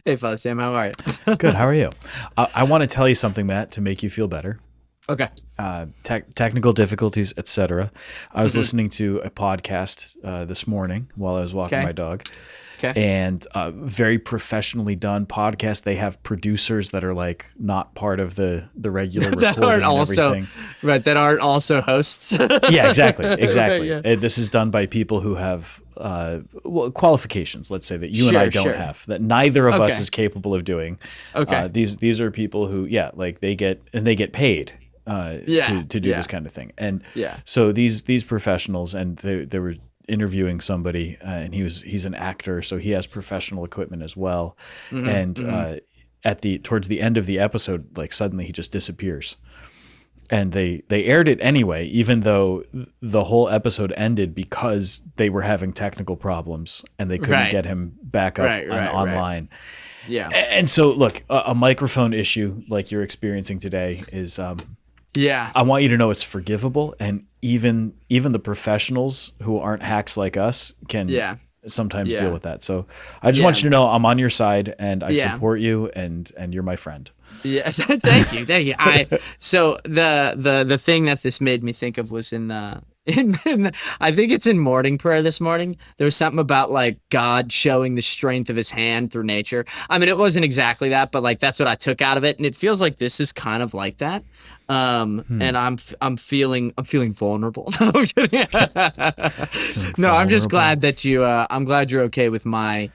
Hey, Father Sam, how are you? Good. How are you? I want to tell you something, Matt, to make you feel better. Okay. Technical difficulties, etc. I was hmm listening to a podcast this morning while I was walking Okay. my dog, Okay. and very professionally done podcast. They have producers that are like not part of the regular That aren't recording and also everything. right. That aren't also hosts. Yeah, exactly, Right. exactly. Yeah. This is done by people who have qualifications. Let's say that you and I Sure. don't Sure. have, that neither of us Okay. is capable of doing. Okay. These are people who, yeah, like they get paid Yeah. to do Yeah. this kind of thing. And Yeah. so these professionals, and they were interviewing somebody, and he's an actor, so he has professional equipment as well. hmm And hmm towards the end of the episode, like suddenly he just disappears. And they aired it anyway, even though the whole episode ended because they were having technical problems and they couldn't Right. get him back up Right. Right. Right. online. Yeah. And so, look, a microphone issue like you're experiencing today is, Yeah. I want you to know it's forgivable, and even the professionals who aren't hacks like us can Yeah. sometimes deal Yeah. with that. So I just Yeah. want you to know I'm on your side, and I Yeah. support you, and you're my friend. Yeah. Thank you. Thank you. So the thing that this made me think of was in I think it's in morning prayer this morning. There was something about like God showing the strength of his hand through nature. I mean, it wasn't exactly that, but like that's what I took out of it. And it feels like this is kind of like that. Hmm. And I'm feeling vulnerable. No, I'm kidding. Feeling No, I'm just vulnerable. glad that I'm glad you're okay with my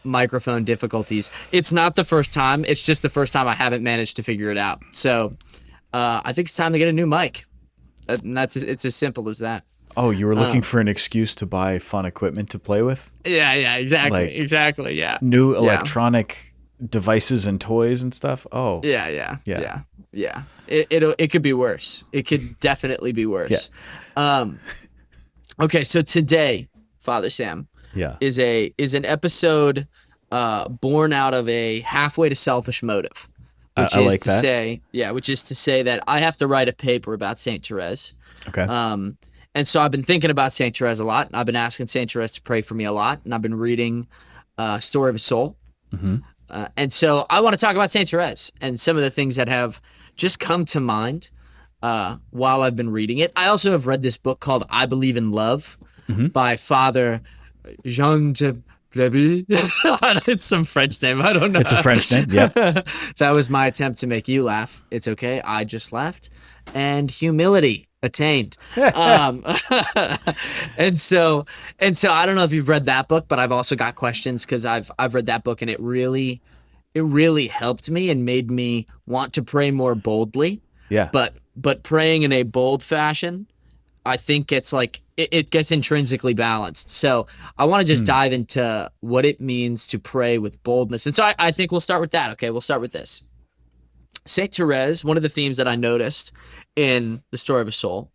microphone difficulties. It's not the first time. It's just the first time I haven't managed to figure it out. So I think it's time to get a new mic. And it's as simple as that. Oh, you were looking Um, for an excuse to buy fun equipment to play with, yeah, yeah, exactly, like exactly, yeah, new yeah, electronic devices and toys and stuff. Oh, yeah, yeah, yeah, yeah, yeah. It could be worse. It could definitely be yeah, worse. Um, okay, so today, Father Sam, yeah. is an episode born out of a halfway to selfish motive, which I is like to that. say, yeah, which is to say that I have to write a paper about Saint Therese. Okay. Um, and so I've been thinking about Saint Therese a lot. And I've been asking Saint Therese to pray for me a lot, and I've been reading Story of a Soul. Hmm. And so I want to talk about Saint Therese and some of the things that have just come to mind while I've been reading it. I also have read this book called I Believe in Love Hmm. by Father Jean de Blevy. It's some French name. I don't know. It's a French name. Yep. That was my attempt to make you laugh. It's okay. I just laughed. And humility attained. Um, and so I don't know if you've read that book, but I've also got questions because I've read that book and it really helped me and made me want to pray more boldly. Yeah. But praying in a bold fashion, I think it's like it gets intrinsically balanced. So I want to just Hmm. dive into what it means to pray with boldness. And so I think we'll start with that. Okay, we'll start with this. Saint Therese, one of the themes that I noticed in the Story of a Soul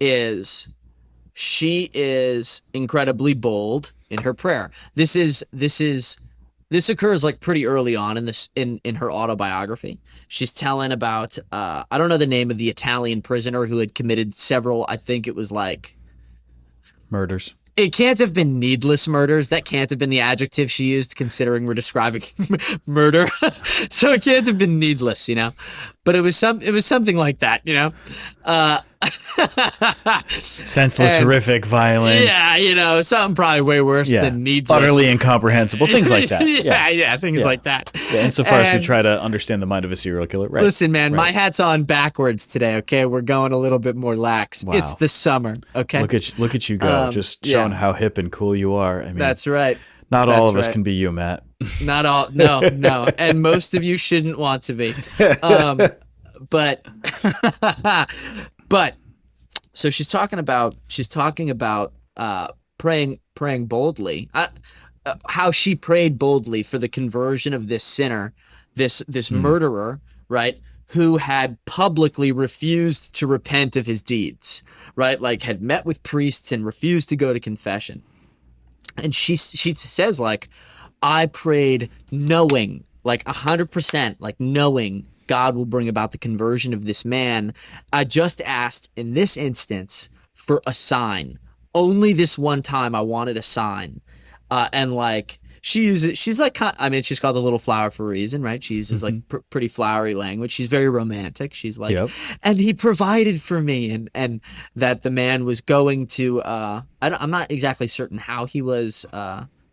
is she is incredibly bold in her prayer. This occurs like pretty early on in this in her autobiography. She's telling about I don't know the name of the Italian prisoner who had committed several, I think it was like Murders. it can't have been needless murders. That can't have been the adjective she used, considering we're describing murder. So it can't have been needless, you know. But it was something like that, you know. Uh, Senseless, and horrific, violent. yeah, you know, something probably way worse Yeah. than needless. Utterly incomprehensible. Things like that. Yeah. yeah, yeah, things Yeah. like that. Yeah. Insofar as we And try to understand the mind of a serial killer. Right. listen, man, my Right. hat's on backwards today. Okay, we're going a little bit more lax. Wow. It's the summer. Okay, Look at you go. Just showing yeah. how hip and cool you are. I mean, That's right. not all That's of us right. can be you, Matt. Not all. No, no. And most of you shouldn't want to be. But, but, so she's talking about praying boldly. How she prayed boldly for the conversion of this sinner, this Hmm. murderer, right? Who had publicly refused to repent of his deeds, right? Like had met with priests and refused to go to confession. And she says like, I prayed knowing, like 100%, like knowing God will bring about the conversion of this man. I just asked in this instance for a sign. Only this one time I wanted a sign. And like she's like, I mean, she's called a little flower for a reason, right? She uses like pretty flowery language. She's very romantic. She's like, Yep. and he provided for me, and that the man was going to, I'm not exactly certain how he was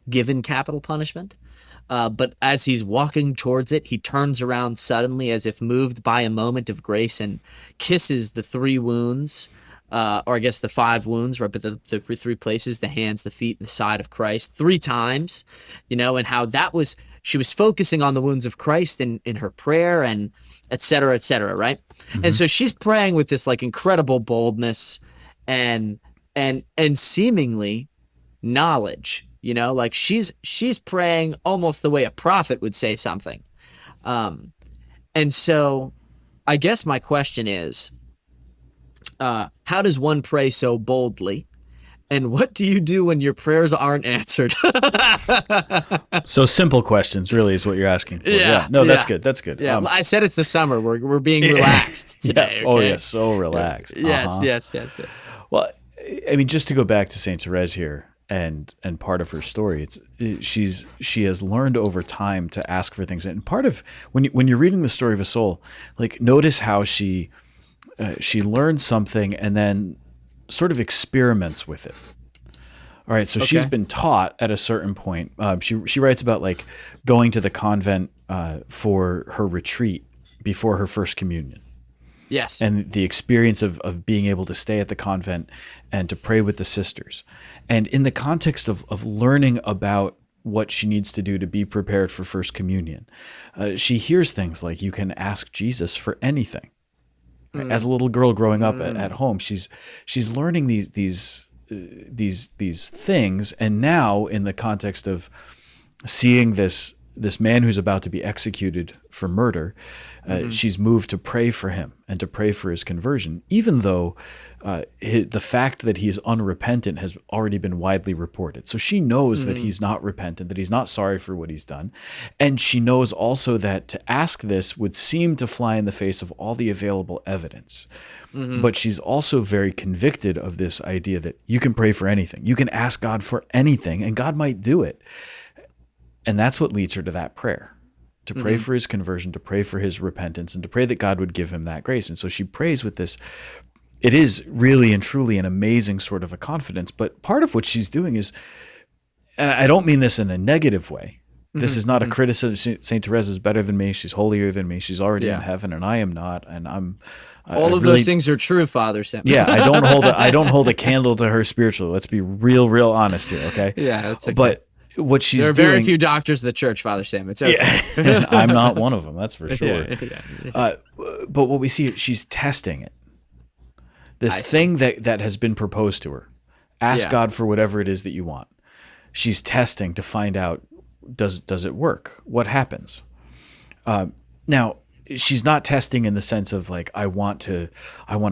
given capital punishment. But as he's walking towards it, he turns around suddenly as if moved by a moment of grace and kisses the 3 wounds, or I guess the 5 wounds, right? But the 3 places, the hands, the feet, and the side of Christ 3 times, and how she was focusing on the wounds of Christ in her prayer and et cetera, right? And so she's praying with this like incredible boldness and seemingly knowledge. Like she's praying almost the way a prophet would say something. And so I guess my question is, how does one pray so boldly? And what do you do when your prayers aren't answered? So simple questions really is what you're asking for. Yeah. No, that's good. That's good. Yeah. I said it's the summer. We're being relaxed today. Yeah. Oh, yes. So relaxed. Yes. Well, I mean, just to go back to Saint Therese here, and part of her story, she has learned over time to ask for things. And part of when you're reading the story of a soul, like notice how she learns something and then sort of experiments with it. All right, so she's been taught at a certain point. She writes about like going to the convent for her retreat before her first communion. Yes. And the experience of being able to stay at the convent and to pray with the sisters. And in the context of learning about what she needs to do to be prepared for First Communion, she hears things like you can ask Jesus for anything. As a little girl growing up at home, she's learning these things, and now in the context of seeing this man who's about to be executed for murder, she's moved to pray for him and to pray for his conversion, even though the fact that he is unrepentant has already been widely reported. So she knows that he's not repentant, that he's not sorry for what he's done. And she knows also that to ask this would seem to fly in the face of all the available evidence. But she's also very convicted of this idea that you can pray for anything. You can ask God for anything, and God might do it. And that's what leads her to that prayer, to pray for his conversion, to pray for his repentance, and to pray that God would give him that grace. And so she prays with this. It is really and truly an amazing sort of a confidence. But part of what she's doing is, and I don't mean this in a negative way. This is not a criticism. St. Therese is better than me. She's holier than me. She's already in heaven, and I am not. And all of those things are true, Father Sam. Yeah, I don't hold a candle to her spiritually. Let's be real honest here, okay? Yeah, that's okay. But what she's there are doing, very few doctors of the church, Father Sam. It's okay. Yeah, I'm not one of them. That's for sure. Yeah. But what we see, she's testing it. This thing that has been proposed to her. Ask God for whatever it is that you want. She's testing to find out, does it work? What happens? Now, she's not testing in the sense of like, I want to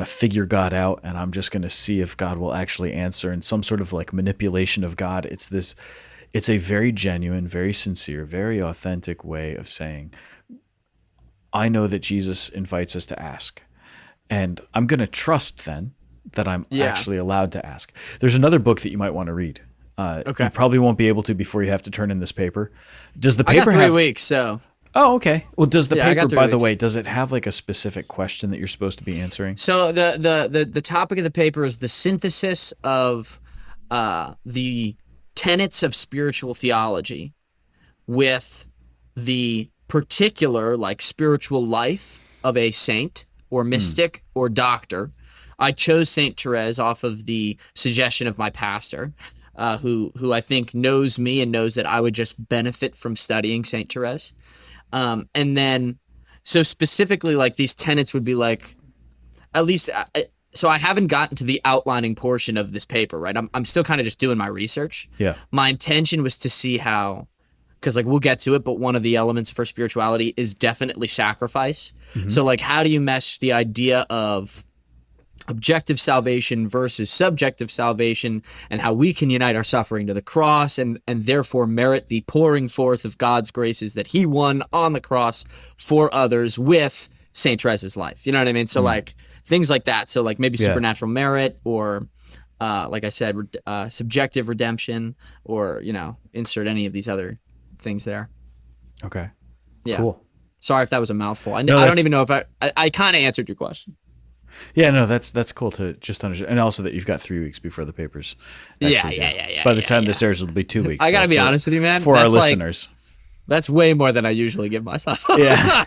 figure God out, and I'm just going to see if God will actually answer in some sort of like manipulation of God. It's a very genuine, very sincere, very authentic way of saying, I know that Jesus invites us to ask, and I'm going to trust then that I'm actually allowed to ask. There's another book that you might want to read. You probably won't be able to before you have to turn in this paper. Does the paper I got 3 have weeks, so. Oh, okay. Well, does the paper, by the weeks. way, does it have like a specific question that you're supposed to be answering? So the topic of the paper is the synthesis of the tenets of spiritual theology with the particular like spiritual life of a saint or mystic or doctor. I chose Saint Therese off of the suggestion of my pastor, who I think knows me and knows that I would just benefit from studying Saint Therese. And then, so specifically, like these tenets would be like, at least, so I haven't gotten to the outlining portion of this paper, right? I'm still kind of just doing my research. Yeah. My intention was to see how, because like we'll get to it, but one of the elements for spirituality is definitely sacrifice. So like, how do you mesh the idea of objective salvation versus subjective salvation, and how we can unite our suffering to the cross and therefore merit the pouring forth of God's graces that he won on the cross for others with Saint Therese's life. You know what I mean? So like things like that. So like maybe supernatural merit, or like I said, subjective redemption, or, insert any of these other things there. Okay. Yeah. Cool. Sorry if that was a mouthful. I No, don't even know if I kind of answered your question. Yeah, no, that's cool to just understand, and also that you've got 3 weeks before the papers. Actually, Yeah. By the time this airs, it'll be 2 weeks. I gotta so be honest with you, man. For our That's like, listeners, that's way more than I usually give myself. yeah.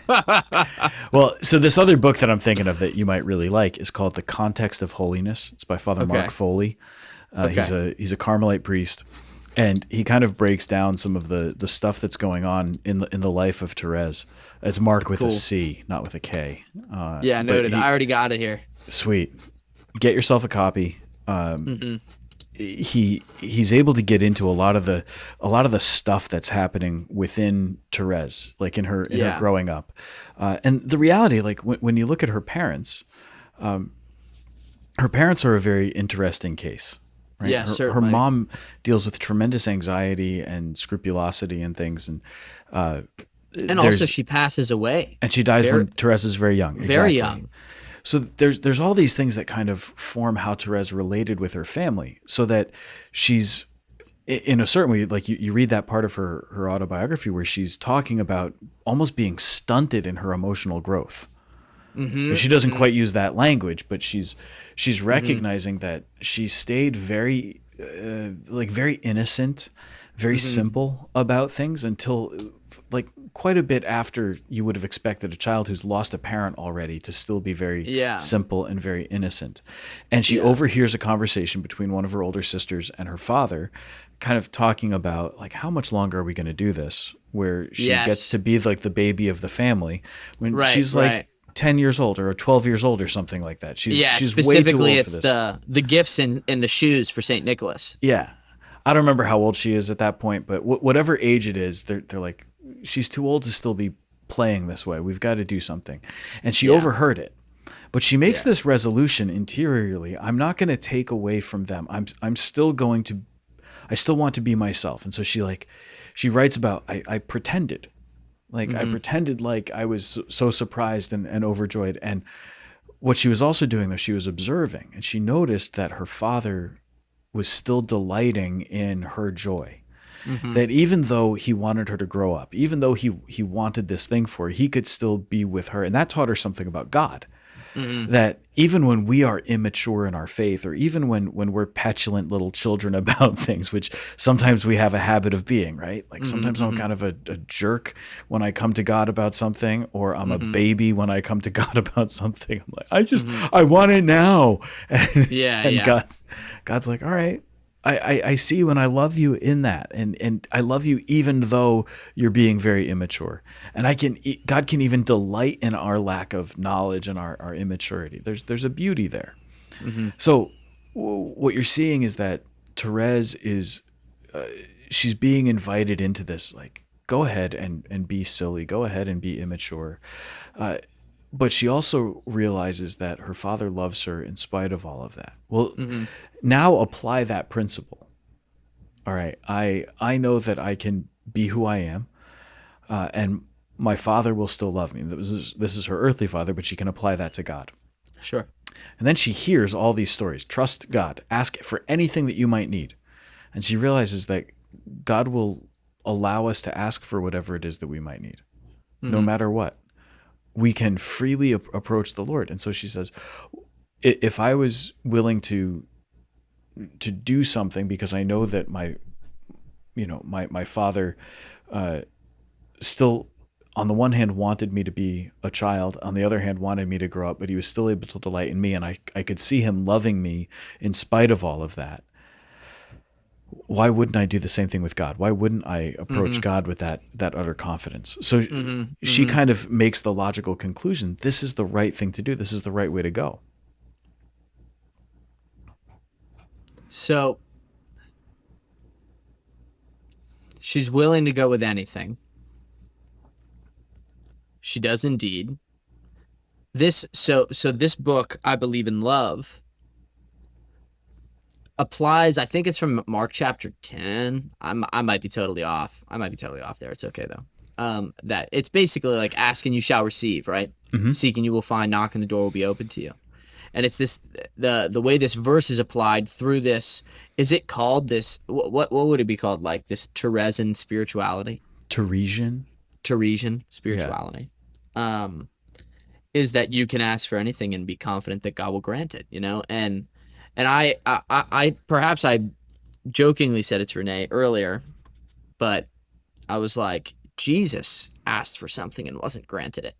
Well, so this other book that I'm thinking of that you might really like is called The Context of Holiness. It's by Father Mark Foley. He's a Carmelite priest, and he kind of breaks down some of the stuff that's going on in the life of Therese. It's Mark with a C, not with a K. Yeah, noted. I already got it here. Sweet. Get yourself a copy. He's able to get into a lot of the stuff that's happening within Therese, like in her growing up, and the reality, like when you look at her parents are a very interesting case. Right? Yeah, her certainly. mom deals with tremendous anxiety and scrupulosity and things, and also she passes away, and she dies when Therese is very young. Very young. So there's all these things that kind of form how Therese related with her family, so that she's, in a certain way, like you read that part of her autobiography where she's talking about almost being stunted in her emotional growth. Mm-hmm. She doesn't quite use that language, but she's recognizing that she stayed very very innocent, very simple about things until like quite a bit after you would have expected a child who's lost a parent already to still be very simple and very innocent. And she overhears a conversation between one of her older sisters and her father, kind of talking about like, how much longer are we going to do this? Where she gets to be like the baby of the family when she's like 10 years old or 12 years old or something like that. She's specifically way too old for it's the gifts and the shoes for St. Nicholas. Yeah. I don't remember how old she is at that point, but whatever age it is, they're like, she's too old to still be playing this way. We've got to do something. And she overheard it. But she makes this resolution interiorly. I'm not going to take away from them. I still want to be myself. And so she writes about, I pretended. Like I pretended like I was so surprised and overjoyed. And what she was also doing, though, she was observing, and she noticed that her father was still delighting in her joy. That even though he wanted her to grow up, even though he wanted this thing for her, he could still be with her. And that taught her something about God. That even when we are immature in our faith, or even when we're petulant little children about things, which sometimes we have a habit of being, right? Like sometimes I'm kind of a jerk when I come to God about something, or I'm a baby when I come to God about something. I'm like, I want it now. And God's like, all right, I see you, and I love you in that, and I love you even though you're being very immature. And God can even delight in our lack of knowledge and our immaturity. There's a beauty there. So what you're seeing is that Therese is she's being invited into this, like, go ahead and be silly, go ahead and be immature. But she also realizes that her father loves her in spite of all of that. Well, now apply that principle. All right, I know that I can be who I am, and my father will still love me. This is her earthly father, but she can apply that to God. Sure. And then she hears all these stories. Trust God. Ask for anything that you might need. And she realizes that God will allow us to ask for whatever it is that we might need, no matter what. We can freely approach the Lord. And so she says, if I was willing to do something because I know that my father still, on the one hand, wanted me to be a child, on the other hand, wanted me to grow up, but he was still able to delight in me, and I could see him loving me in spite of all of that. Why wouldn't I do the same thing with God? Why wouldn't I approach God with that utter confidence? So she kind of makes the logical conclusion, this is the right thing to do. This is the right way to go. So she's willing to go with anything. She does indeed. This book, I Believe in Love, applies, I think it's from Mark chapter 10. I might be totally off. There. It's okay though. That it's basically like, ask and you shall receive, right? Seek and you will find, knock and the door will be open to you. And it's this, the way this verse is applied through this, is it called this, what would it be called? Like this Theresan spirituality? Teresian. Theresian Yeah. spirituality, is that you can ask for anything and be confident that God will grant it, and I perhaps I jokingly said it to Renee earlier, but I was like, Jesus asked for something and wasn't granted it.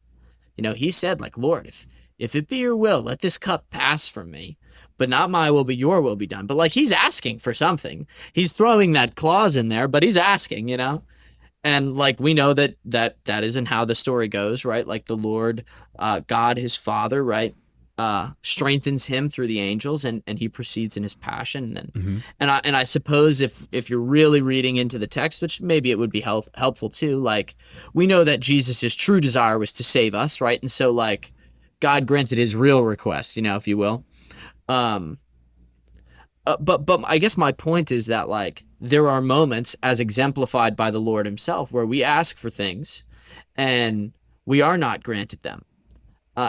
He said, like, Lord, if it be your will, let this cup pass from me, but not my will, but your will be done. But like, he's asking for something. He's throwing that clause in there, but he's asking. And like, we know that isn't how the story goes, right? Like the Lord, God, his father, right? Strengthens him through the angels, and he proceeds in his passion. And Mm-hmm. I suppose if you're really reading into the text, which maybe it would be helpful too, like we know that Jesus' true desire was to save us, right? And so like God granted his real request, if you will. Um, but I guess my point is that like there are moments, as exemplified by the Lord himself, where we ask for things and we are not granted them.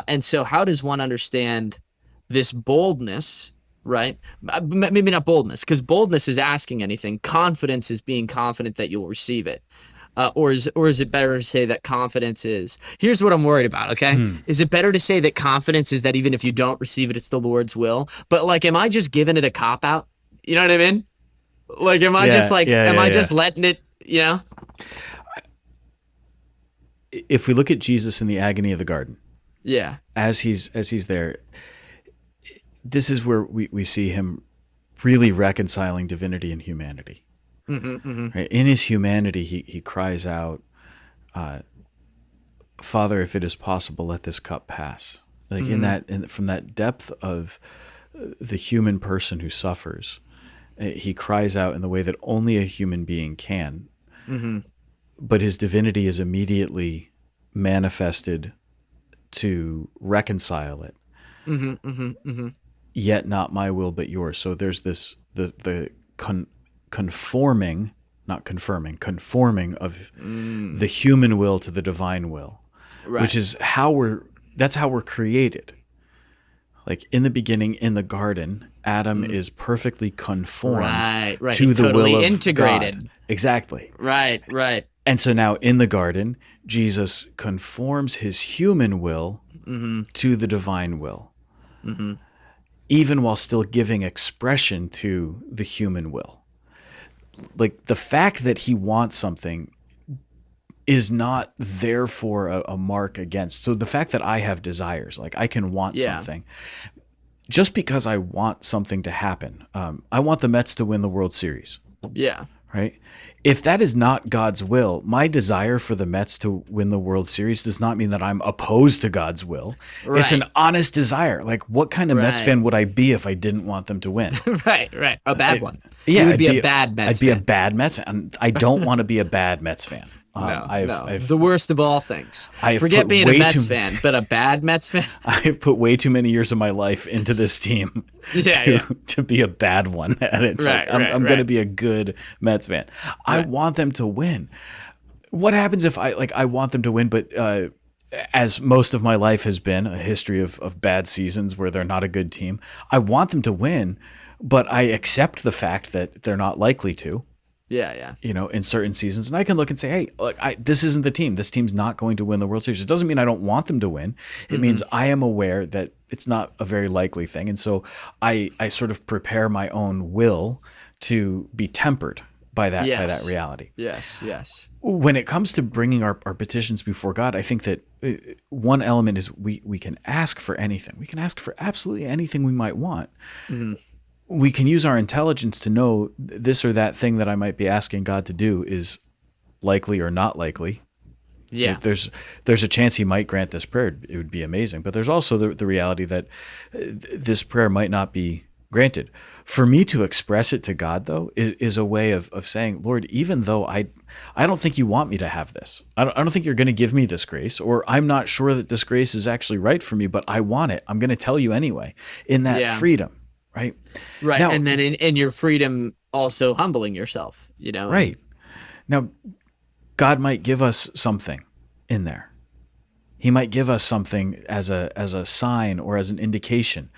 And so how does one understand this boldness, right? Maybe not boldness, because boldness is asking anything. Confidence is being confident that you'll receive it. Or is it better to say that confidence is, here's what I'm worried about, okay? Mm. Is it better to say that confidence is that even if you don't receive it, it's the Lord's will? But like, am I just giving it a cop out? You know what I mean? Like, am I just like, am I just letting it? If we look at Jesus in the agony of the garden, Yeah. as he's there, this is where we see him really reconciling divinity and humanity. Right? In his humanity, he cries out, Father, if it is possible, let this cup pass. Like from that depth of the human person who suffers, he cries out in the way that only a human being can. But his divinity is immediately manifested to reconcile it. Yet not my will, but yours. So there's this the conforming, not confirming, conforming of the human will to the divine will, Right. which is that's how we're created. Like in the beginning, in the garden, Adam is perfectly conformed Right. to He's the totally will of integrated. God. Exactly. Right. And so now in the garden, Jesus conforms his human will to the divine will, even while still giving expression to the human will. Like the fact that he wants something is not therefore a mark against. So the fact that I have desires, like I can want something, just because I want something to happen. I want the Mets to win the World Series. Yeah. Right? If that is not God's will, my desire for the Mets to win the World Series does not mean that I'm opposed to God's will. Right. It's an honest desire. Like, what kind of Mets Right. fan would I be if I didn't want them to win? Right. A bad one. Yeah, You would I'd be a bad Mets I'd be fan. a bad Mets fan. I don't want to be a bad Mets fan. No. The worst of all things. I've Forget put being a way Mets too- fan, but a bad Mets fan. I've put way too many years of my life into this team to be a bad one at it. Right, Like, I'm right, going to right. be a good Mets fan. I Right. want them to win. What happens if I want them to win, but as most of my life has been a history of bad seasons where they're not a good team, I want them to win, but I accept the fact that they're not likely to. Yeah. In certain seasons, and I can look and say, hey, look, this isn't the team. This team's not going to win the World Series. It doesn't mean I don't want them to win. It means I am aware that it's not a very likely thing. And so I sort of prepare my own will to be tempered by that reality. Yes. When it comes to bringing our petitions before God, I think that one element is we can ask for anything. We can ask for absolutely anything we might want. We can use our intelligence to know this or that thing that I might be asking God to do is likely or not likely. Yeah. There's a chance he might grant this prayer. It would be amazing. But there's also the reality that this prayer might not be granted. For me to express it to God, though, is a way of saying, Lord, even though I don't think you want me to have this, I don't think you're going to give me this grace, or I'm not sure that this grace is actually right for me, but I want it. I'm going to tell you anyway, in that freedom. Right. Now, and then in your freedom, also humbling yourself, Right. Now, God might give us something in there. He might give us something as a sign or as an indication.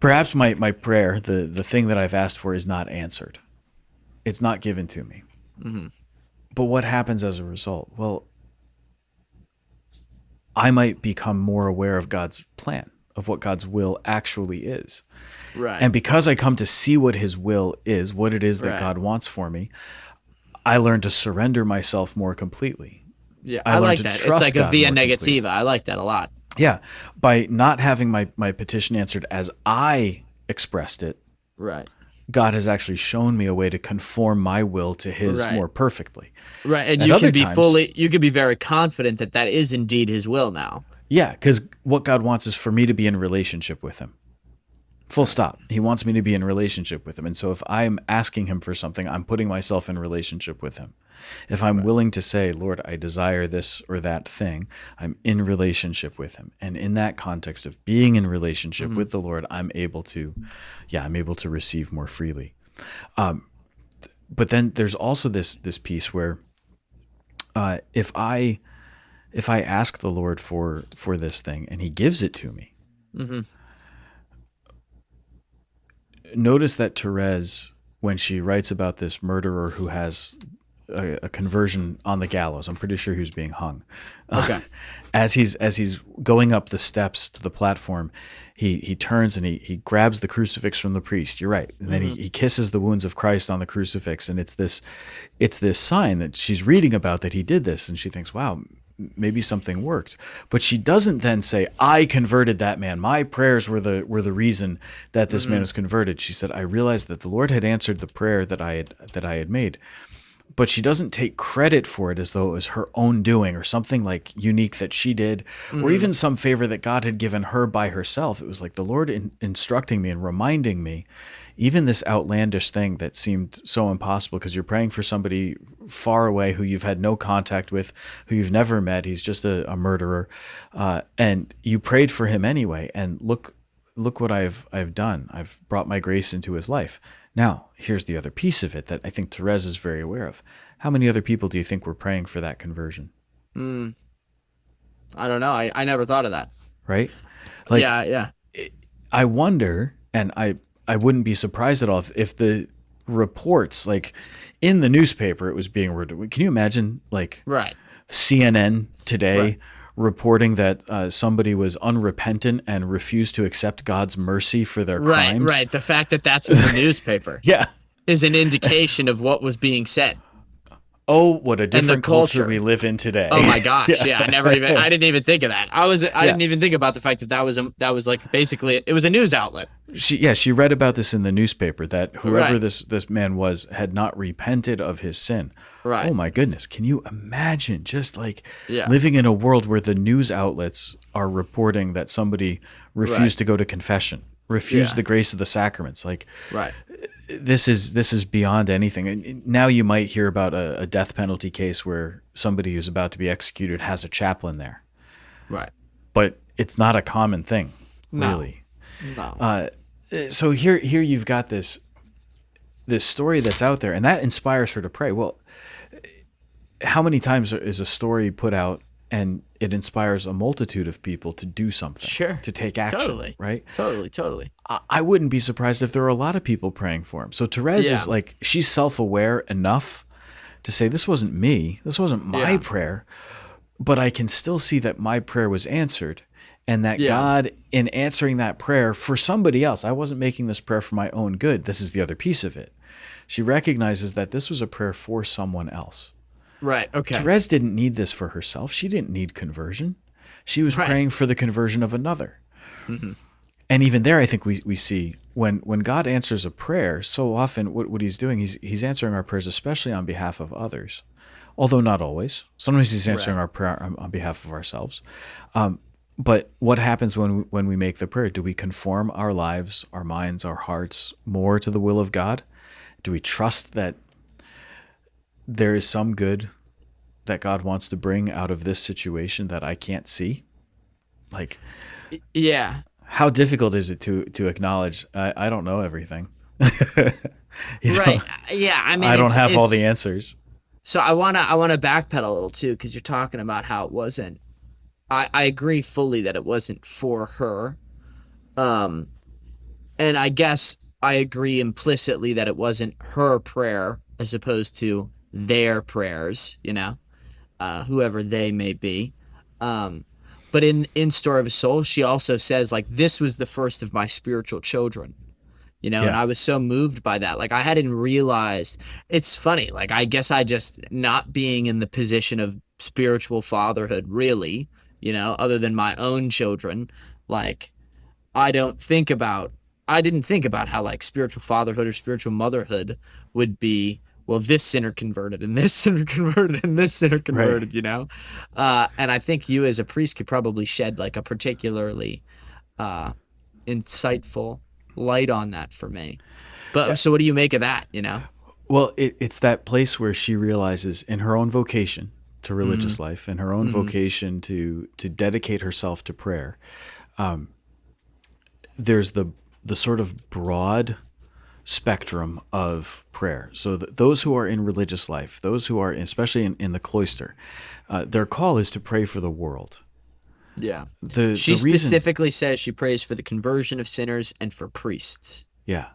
Perhaps my prayer, the thing that I've asked for, is not answered. It's not given to me. But what happens as a result? Well, I might become more aware of God's plan, of what God's will actually is. Right. And because I come to see what his will is, what it is that Right. God wants for me, I learn to surrender myself more completely. Yeah, I I learn like to that. It's trust like a God via more completely. negativa. I like that a lot. Yeah. By not having my petition answered as I expressed it, Right. God has actually shown me a way to conform my will to his Right. more perfectly. Right. And At you other can be times, very confident that that is indeed his will now. yeah, because what God wants is for me to be in relationship with him. Full stop. He wants me to be in relationship with him. And so if I'm asking him for something, I'm putting myself in relationship with him. If I'm willing to say, Lord, I desire this or that thing, I'm in relationship with him. And in that context of being in relationship with the Lord, I'm able to receive more freely. But then there's also this piece where if I ask the Lord for this thing and he gives it to me, notice that Therese, when she writes about this murderer who has a conversion on the gallows, I'm pretty sure he was being hung. Okay. As he's going up the steps to the platform, he turns and he grabs the crucifix from the priest. You're right, and then he kisses the wounds of Christ on the crucifix, and it's this sign that she's reading about that he did this, and she thinks, wow, maybe something worked. But she doesn't then say, I converted that man. My prayers were the reason that this man was converted. She said, I realized that the Lord had answered the prayer that I had made. But she doesn't take credit for it as though it was her own doing or something like unique that she did, or even some favor that God had given her by herself. It was like the Lord instructing me and reminding me, even this outlandish thing that seemed so impossible because you're praying for somebody far away who you've had no contact with, who you've never met. He's just a murderer. And you prayed for him anyway. And look what I've done. I've brought my grace into his life. Now, here's the other piece of it that I think Therese is very aware of. How many other people do you think were praying for that conversion? I don't know. I never thought of that. Right? Like, Yeah. I wonder, and I wouldn't be surprised at all if the reports, like in the newspaper, it was being reported. Can you imagine, like, Right. CNN today Right. reporting that somebody was unrepentant and refused to accept God's mercy for their crimes? Right. The fact that that's in the newspaper Yeah. is an indication of what was being said. Oh, what a different culture culture we live in today. Oh my gosh! Yeah, I didn't even think of that. I didn't even think about the fact that that was like basically it was a news outlet. She read about this in the newspaper that whoever Right. this man was had not repented of his sin. Right. Oh my goodness! Can you imagine just like Yeah. living in a world where the news outlets are reporting that somebody refused to go to confession, refused Yeah. the grace of the sacraments? Like, Right. this is beyond anything. And now you might hear about a death penalty case where somebody who's about to be executed has a chaplain there, Right. but it's not a common thing, No. really. No. So here you've got this story that's out there, and that inspires her to pray. Well, how many times is a story put out and it inspires a multitude of people to do something, Sure. to take action, Totally. right? Totally. I wouldn't be surprised if there are a lot of people praying for him. So Therese is Yeah. like, she's self-aware enough to say, this wasn't me, this wasn't my Yeah. prayer, but I can still see that my prayer was answered, and that Yeah. God, in answering that prayer for somebody else, I wasn't making this prayer for my own good. This is the other piece of it. She recognizes that this was a prayer for someone else. Right. Okay. Therese didn't need this for herself. She didn't need conversion. She was Right. praying for the conversion of another. And even there, I think we see when God answers a prayer, so often what he's doing, he's answering our prayers, especially on behalf of others, although not always. Sometimes he's answering Right. our prayer on behalf of ourselves. But what happens when we make the prayer? Do we conform our lives, our minds, our hearts more to the will of God? Do we trust that there is some good that God wants to bring out of this situation that I can't see? Like, Yeah. how difficult is it to acknowledge I don't know everything? You know, Right. Yeah. I mean, I don't have all it's- the answers. So I wanna backpedal a little too, because you're talking about how it wasn't. I agree fully that it wasn't for her, and I guess I agree implicitly that it wasn't her prayer as opposed to their prayers, whoever they may be. But in Story of a Soul, she also says, like, this was the first of my spiritual children, and Yeah. I was so moved by that. Like, I hadn't realized. It's funny. Like, I guess I just, not being in the position of spiritual fatherhood, really, other than my own children, like, I don't think about, I didn't think about how, like, spiritual fatherhood or spiritual motherhood would be, well, this sinner converted and this sinner converted and this sinner Right. converted. And I think you as a priest could probably shed, like, a particularly uh, insightful light on that for me. But Yeah. so what do you make of that, Well, it's that place where she realizes in her own vocation to religious life, in her own vocation to dedicate herself to prayer, there's the sort of broad spectrum of prayer. So those who are in religious life, those who are especially in the cloister, their call is to pray for the world. Yeah. The She reason, specifically says she prays for the conversion of sinners and for priests. yeah,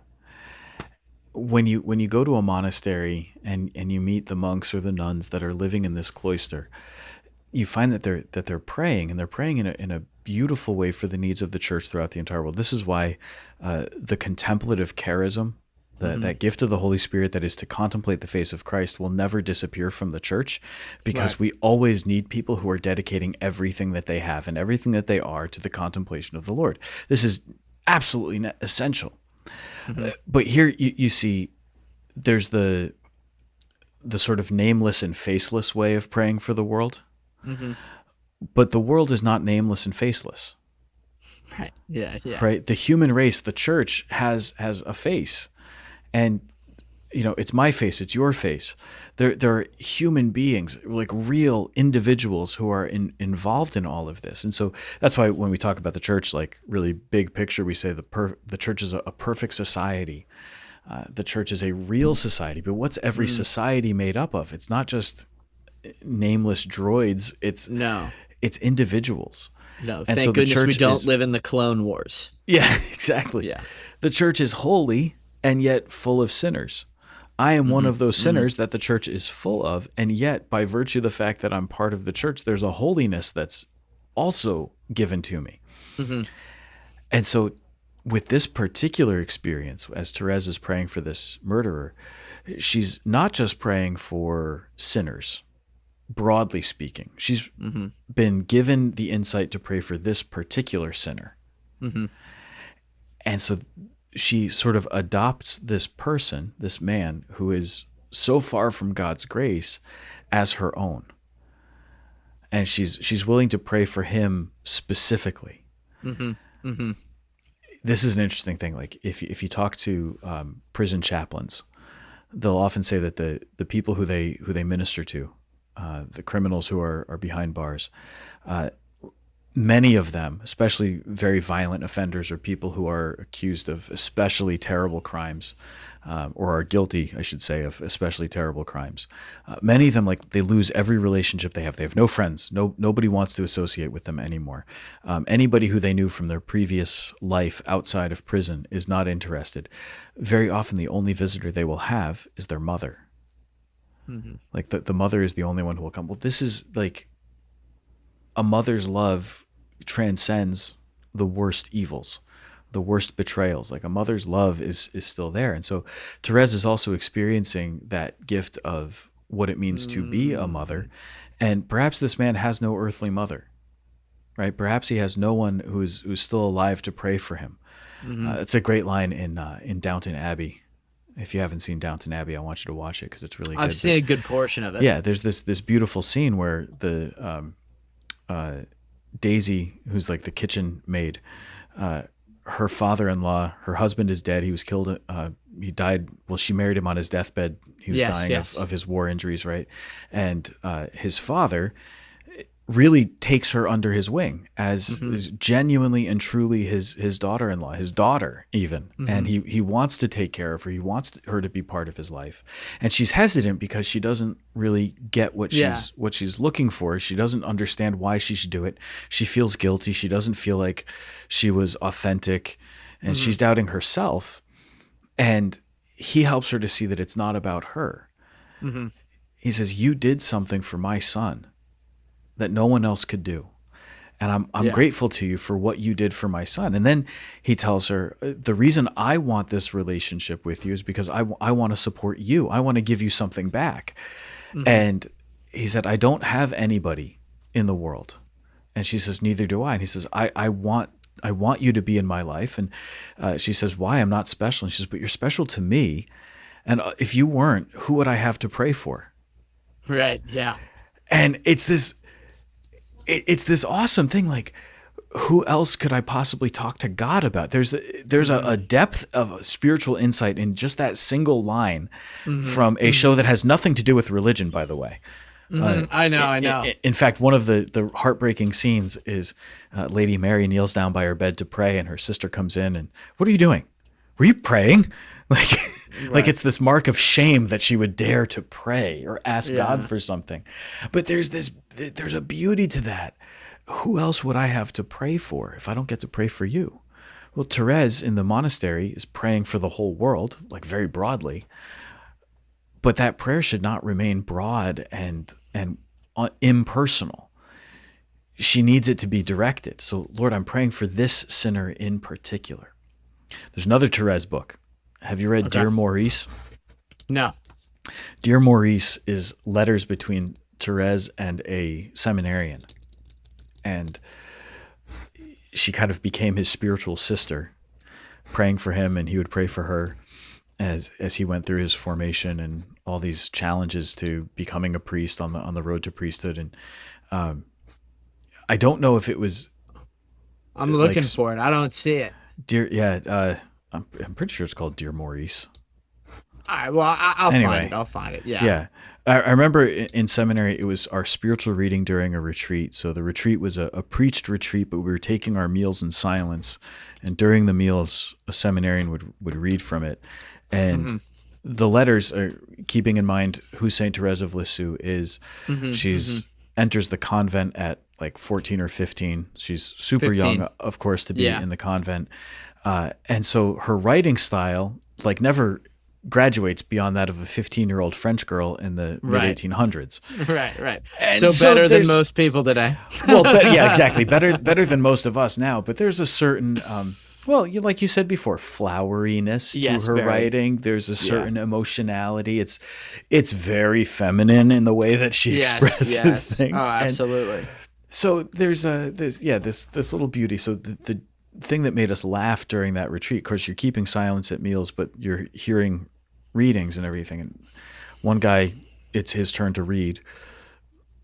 when you go to a monastery and you meet the monks or the nuns that are living in this cloister, you find that they're praying, and they're praying in a beautiful way for the needs of the church throughout the entire world. This is why the contemplative charism, that gift of the Holy Spirit that is to contemplate the face of Christ, will never disappear from the church, because Right. we always need people who are dedicating everything that they have and everything that they are to the contemplation of the Lord. This is absolutely essential. But here you see there's the sort of nameless and faceless way of praying for the world. But the world is not nameless and faceless, Right. Yeah. Yeah. right? The human race, the church, has a face, and it's my face, it's your face. There are human beings, like real individuals, who are involved in all of this. And so that's why when we talk about the church, like really big picture, we say the church is a perfect society. The church is a real society. But what's every society made up of? It's not just nameless droids. No. It's individuals. No. And Thank so the goodness we church don't is- live in the Clone Wars. Yeah, exactly. Yeah. The church is holy and yet full of sinners. I am one of those sinners that the church is full of, and yet by virtue of the fact that I'm part of the church, there's a holiness that's also given to me. And so with this particular experience, as Therese is praying for this murderer, she's not just praying for sinners, broadly speaking. She's been given the insight to pray for this particular sinner. And so she sort of adopts this person, this man who is so far from God's grace, as her own. And she's willing to pray for him specifically. This is an interesting thing. Like if you talk to prison chaplains, they'll often say that the people who they minister to, the criminals who are behind bars, many of them, especially very violent offenders or people who are accused of especially terrible crimes, or are guilty, I should say, of especially terrible crimes. Many of them, like, they lose every relationship they have. They have no friends. Nobody wants to associate with them anymore. Anybody who they knew from their previous life outside of prison is not interested. Very often, the only visitor they will have is their mother. Like the mother is the only one who will come. Well, this is like, a mother's love transcends the worst evils, the worst betrayals. Like, a mother's love is still there. And so Therese is also experiencing that gift of what it means to be a mother. And perhaps this man has no earthly mother, right? Perhaps he has no one who's still alive to pray for him. It's a great line in Downton Abbey. If you haven't seen Downton Abbey, I want you to watch it because it's really good. I've seen a good portion of it. Yeah, there's this beautiful scene where the Daisy, who's like the kitchen maid, her father-in-law, her husband is dead. He was killed. He died. Well, she married him on his deathbed. He was dying of his war injuries, right? And his father really takes her under his wing as is genuinely and truly his daughter-in-law, his daughter even. And he wants to take care of her. He wants her to be part of his life. And she's hesitant because she doesn't really get what she's looking for. She doesn't understand why she should do it. She feels guilty. She doesn't feel like she was authentic, and she's doubting herself. And he helps her to see that it's not about her. he says, you did something for my son that no one else could do. And I'm Yeah. grateful to you for what you did for my son. And then he tells her, the reason I want this relationship with you is because I want to support you. I want to give you something back. Mhm. And he said, I don't have anybody in the world. And she says, neither do I. And he says, I want you to be in my life. And she says, why? I'm not special. And she says, but you're special to me. And if you weren't, who would I have to pray for? Right. Yeah. And it's this awesome thing. Like, who else could I possibly talk to God about? There's a depth of spiritual insight in just that single line from a show that has nothing to do with religion, by the way. I know. In fact, one of the heartbreaking scenes is Lady Mary kneels down by her bed to pray, and her sister comes in and, what are you doing? Were you praying? Like it's this mark of shame that she would dare to pray or ask God for something. But there's a beauty to that. Who else would I have to pray for if I don't get to pray for you? Well, Therese in the monastery is praying for the whole world, like very broadly. But that prayer should not remain broad and impersonal. She needs it to be directed. So, Lord, I'm praying for this sinner in particular. There's another Therese book. Have you read Dear Maurice? No. Dear Maurice is letters between Therese and a seminarian. And she kind of became his spiritual sister, praying for him, and he would pray for her as he went through his formation and all these challenges to becoming a priest on the road to priesthood. And I don't know if it was. I'm looking for it. I don't see it. I'm pretty sure it's called Dear Maurice. All right. Well, I'll find it. I'll find it. Yeah. Yeah. I remember in seminary, it was our spiritual reading during a retreat. So the retreat was a preached retreat, but we were taking our meals in silence. And during the meals, a seminarian would read from it. And the letters are keeping in mind who Saint Therese of Liseux is. She's enters the convent at like 14 or 15. She's super young, of course, to be in the convent. And so her writing style, like, never graduates beyond that of a 15-year-old French girl in the mid-1800s. Right. And so better than most people today. Well, yeah, exactly. Better than most of us now. But there's a certain, like you said before, floweriness to her writing. There's a certain emotionality. It's very feminine in the way that she expresses things. Oh, absolutely. And so there's this little beauty. So the thing that made us laugh during that retreat, of course, you're keeping silence at meals, but you're hearing readings and everything. And one guy, it's his turn to read,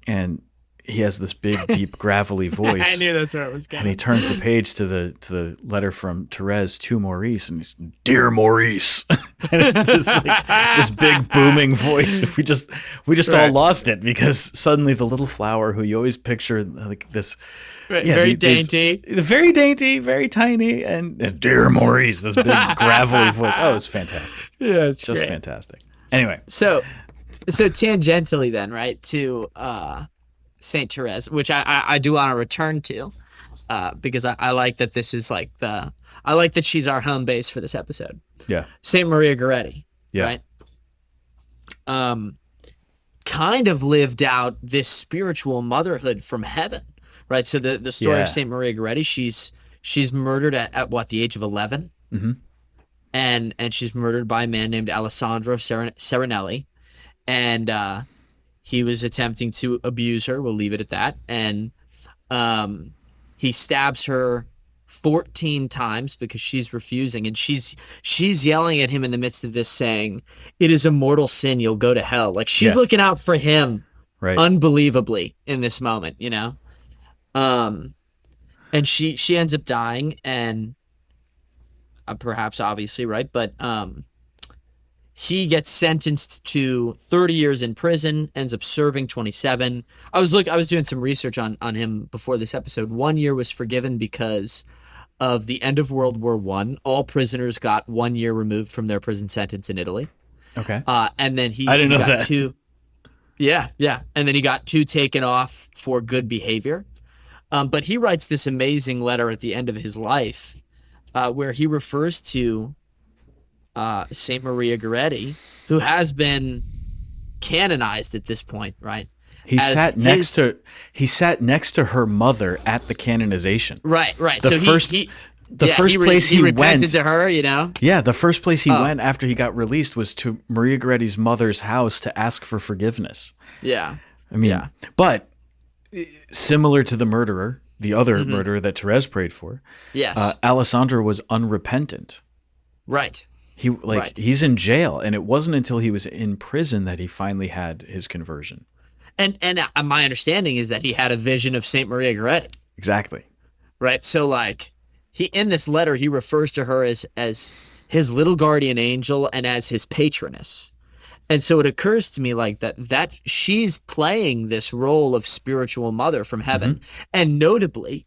and he has this big, deep, gravelly voice. I knew that's where it was going. And he turns the page to the letter from Therese to Maurice, and he's, Dear Maurice. And it's this big booming voice. We just all lost it, because suddenly the little flower who you always picture like this. Very dainty. Very dainty, very tiny, and Dear Maurice, this big gravelly voice. Oh, it's fantastic. Yeah, it's just great. Fantastic. Anyway. So tangentially then, right, to Saint Therese, which I do want to return to, because I like that this is like I like that she's our home base for this episode. Yeah. Saint Maria Goretti. Yeah. Right. Kind of lived out this spiritual motherhood from heaven. Right. So the story of Saint Maria Goretti, she's murdered at what, the age of 11? Mm-hmm. And she's murdered by a man named Alessandro Serenelli. And he was attempting to abuse her. We'll leave it at that. And he stabs her 14 times because she's refusing. And she's yelling at him in the midst of this, saying, "It is a mortal sin. You'll go to hell." Like, she's looking out for him unbelievably in this moment, you know? And she ends up dying, and perhaps obviously, right? But he gets sentenced to 30 years in prison, ends up serving 27. I was doing some research on him before this episode. 1 year was forgiven because of the end of World War I. All prisoners got 1 year removed from their prison sentence in Italy. Okay. And then I didn't know got that. 2. Yeah. And then he got 2 taken off for good behavior. But he writes this amazing letter at the end of his life, where he refers to Saint Maria Goretti, who has been canonized at this point, right? He as sat next his- to her mother at the canonization. Right. The So first he place he repented went to her, you know. Yeah, the first place he went after he got released was to Maria Goretti's mother's house to ask for forgiveness. Yeah. I mean, but similar to the murderer, the other murderer that Therese prayed for, Yes. Alessandro was unrepentant. Right. He's in jail, and it wasn't until he was in prison that he finally had his conversion. And my understanding is that he had a vision of Saint Maria Goretti. Exactly. Right. So like he in this letter he refers to her as his little guardian angel and as his patroness. And so it occurs to me like that she's playing this role of spiritual mother from heaven. And notably,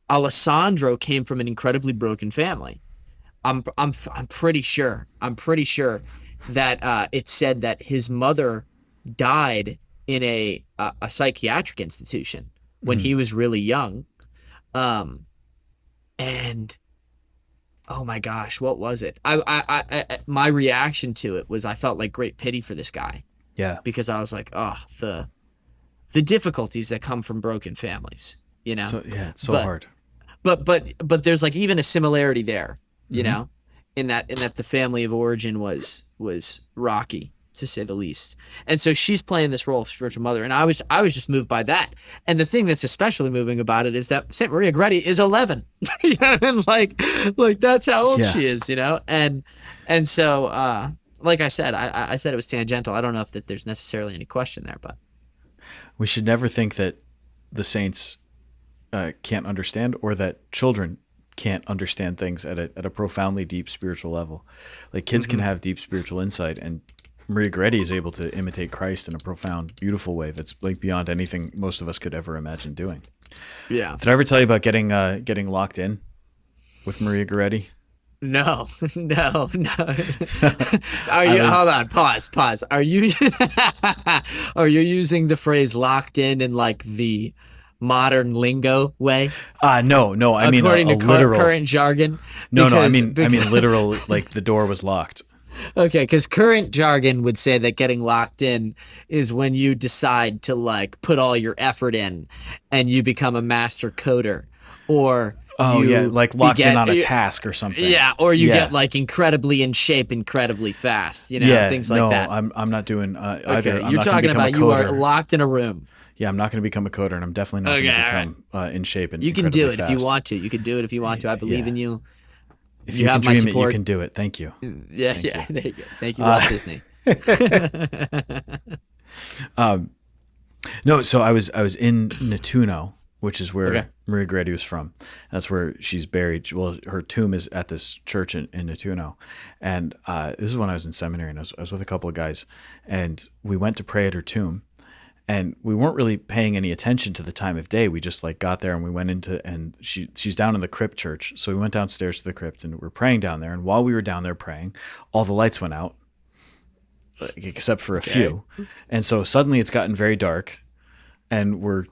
Alessandro came from an incredibly broken family. I'm pretty sure that it said that his mother died in a psychiatric institution when he was really young. And oh my gosh, what was it? I my reaction to it was I felt like great pity for this guy. Yeah. Because I was like, oh, the difficulties that come from broken families, you know? So, yeah, it's so hard. But there's like even a similarity there, you know, in that the family of origin was rocky, to say the least. And so she's playing this role of spiritual mother, and I was just moved by that. And the thing that's especially moving about it is that Saint Maria Goretti is 11. You know, and like that's how old she is, you know. And so like I said, I said it was tangential. I don't know if that there's necessarily any question there, but we should never think that the saints can't understand, or that children can't understand things at a profoundly deep spiritual level. Like kids can have deep spiritual insight, and Maria Goretti is able to imitate Christ in a profound, beautiful way that's like beyond anything most of us could ever imagine doing. yeah. Did I ever tell you about getting locked in with Maria Goretti? No. Hold on, pause. Are you using the phrase locked in like the modern lingo way? No. I mean, according to literal current jargon. No. I mean literal. Like the door was locked. Okay, because current jargon would say that getting locked in is when you decide to like put all your effort in, and you become a master coder, or like locked in on a task or something. Yeah, or you get like incredibly in shape incredibly fast. You know, things like that. I'm not doing either. Okay, you're talking about you are locked in a room. Yeah, I'm not going to become a coder, and I'm definitely not going to become in shape. And you can do it fast. if you want to. You can do it if you want to. I believe in you. If you have can my dream support. it, you can do it. Thank you. Yeah. There you go. Thank you, Walt Disney. No, so I was in Nettuno, which is where Maria Goretti was from. That's where she's buried. Well, her tomb is at this church in Nettuno. And this is when I was in seminary, and I was with a couple of guys, and we went to pray at her tomb. And we weren't really paying any attention to the time of day. We just like got there and we went into, and she's down in the crypt church. So we went downstairs to the crypt and we're praying down there. And while we were down there praying, all the lights went out, except for a few. And so suddenly it's gotten very dark, and we're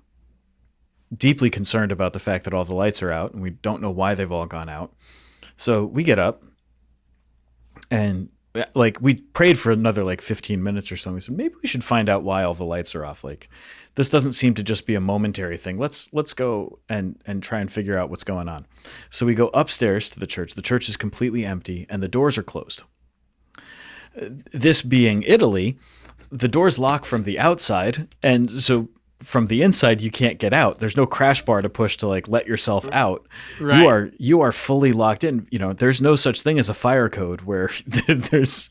deeply concerned about the fact that all the lights are out, and we don't know why they've all gone out. So we get up, and like we prayed for another like 15 minutes or something. We said, maybe we should find out why all the lights are off. Like this doesn't seem to just be a momentary thing. Let's go and try and figure out what's going on. So we go upstairs to the church. The church is completely empty and the doors are closed. This being Italy, the doors lock from the outside, and so from the inside you can't get out. There's no crash bar to push to like let yourself out. Right. You are fully locked in. You know, there's no such thing as a fire code where there's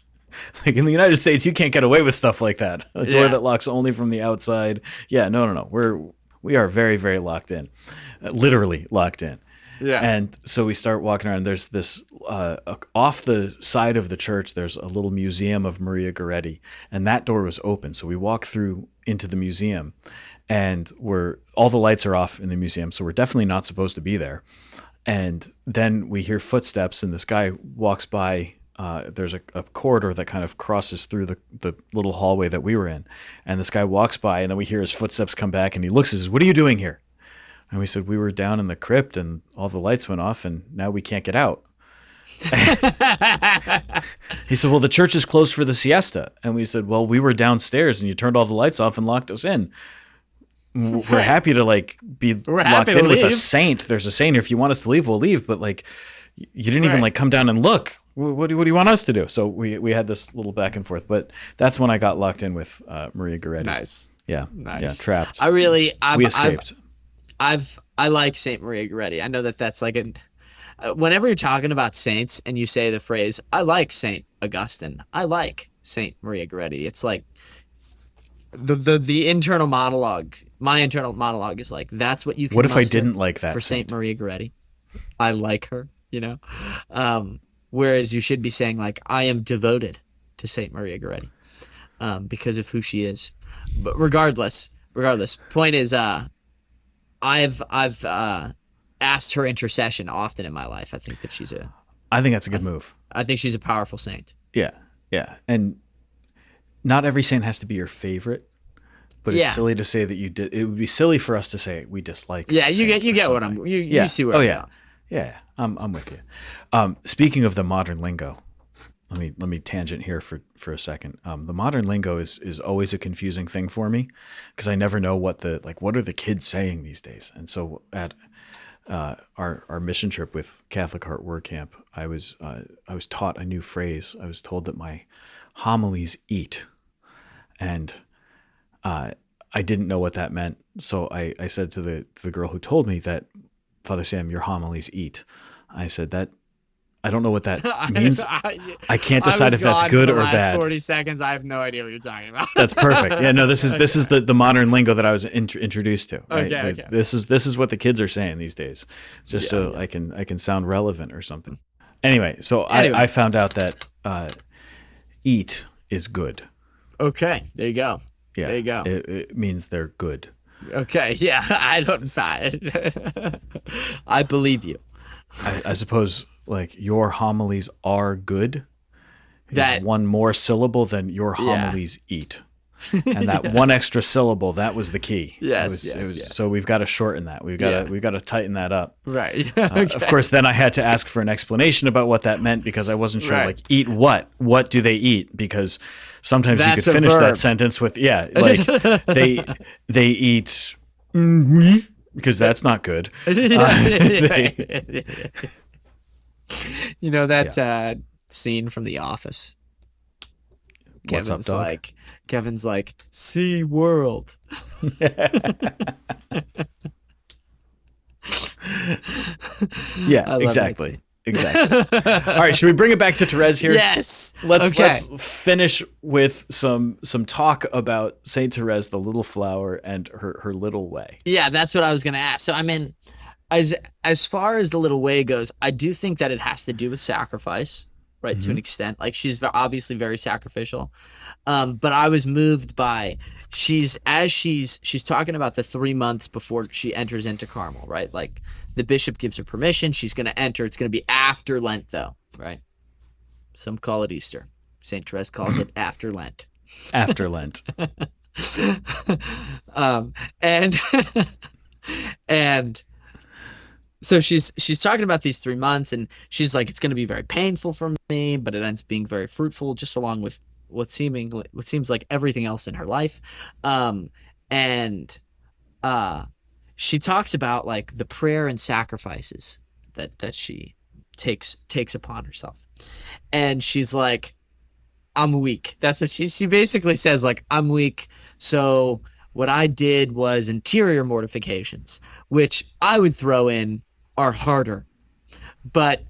like in the United States you can't get away with stuff like that. A door that locks only from the outside. Yeah, no. We are very, very locked in. Literally locked in. Yeah. And so we start walking around. There's this off the side of the church, there's a little museum of Maria Goretti, and that door was open. So we walk through into the museum, and all the lights are off in the museum, so we're definitely not supposed to be there. And then we hear footsteps, and this guy walks by. There's a corridor that kind of crosses through the little hallway that we were in, and this guy walks by, and then we hear his footsteps come back, and he looks and says, "What are you doing here?" And we said, "We were down in the crypt, and all the lights went off, and now we can't get out." He said, well, the church is closed for the siesta. And we said, well, we were downstairs and you turned all the lights off and locked us in. We're happy to like be locked in with a saint. There's a saint here. If you want us to leave, we'll leave. But like, you didn't even like come down and look. What do you want us to do? So we had this little back and forth. But that's when I got locked in with Maria Goretti. Nice. Yeah. Nice. Yeah. Trapped. We escaped. I like Saint Maria Goretti. I know that's like whenever you're talking about saints and you say the phrase, I like Saint Augustine, I like Saint Maria Goretti, it's like the internal monologue. My internal monologue is like, that's what you can. What if I didn't like that for Saint Maria Goretti? I like her, whereas you should be saying like, I am devoted to Saint Maria Goretti because of who she is. But regardless, point is, I've asked her intercession often in my life. I think that I think that's a good move. I think she's a powerful saint. Yeah. Yeah. And not every saint has to be your favorite, but it's silly to say that you did. It would be silly for us to say we dislike. Yeah. You get what you see where I'm going. Yeah. I'm with you. Speaking of the modern lingo, let me tangent here for a second. The modern lingo is always a confusing thing for me because I never know what are the kids saying these days. And so at our mission trip with Catholic Heart Word Camp, I was taught a new phrase. I was told that my homilies eat, and I didn't know what that meant. So I said to the girl who told me that, Father Sam, your homilies eat. I said that. I don't know what that means. I can't decide if that's good or bad. 40 seconds. I have no idea what you're talking about. That's perfect. Yeah, no, this is the modern lingo that I was introduced to. Right? Okay. This is what the kids are saying these days, just so I can sound relevant or something. Anyway, I found out that eat is good. Okay, there you go. Yeah, there you go. It means they're good. Okay, yeah, I don't buy it. I believe you. I suppose. Like, your homilies are good is one more syllable than your homilies eat. And that one extra syllable, that was the key. Yes, yes. So we've got to shorten that. We've got to tighten that up. Right. Okay. Of course, then I had to ask for an explanation about what that meant because I wasn't sure, like, eat what? What do they eat? Because sometimes you could finish that sentence with, like, they eat because that's not good. You know that scene from The Office? What's up, dog? Kevin's like, Sea World. Yeah, exactly. All right, should we bring it back to Therese here? Yes. Let's finish with some talk about Saint Therese, the little flower, and her little way. Yeah, that's what I was going to ask. So I mean, as far as the little way goes, I do think that it has to do with sacrifice, right? Mm-hmm. To an extent, like she's obviously very sacrificial. But I was moved by she's talking about the 3 months before she enters into Carmel, right? Like the bishop gives her permission. She's going to enter. It's going to be after Lent though, right? Some call it Easter. Saint Therese calls it after Lent. After Lent. And so she's talking about these 3 months, and she's like, it's going to be very painful for me, but it ends up being very fruitful, just along with what seems like everything else in her life. She talks about like the prayer and sacrifices that she takes upon herself, and she's like, I'm weak. That's what she basically says, like, I'm weak, so what I did was interior mortifications, which I would throw in are harder. But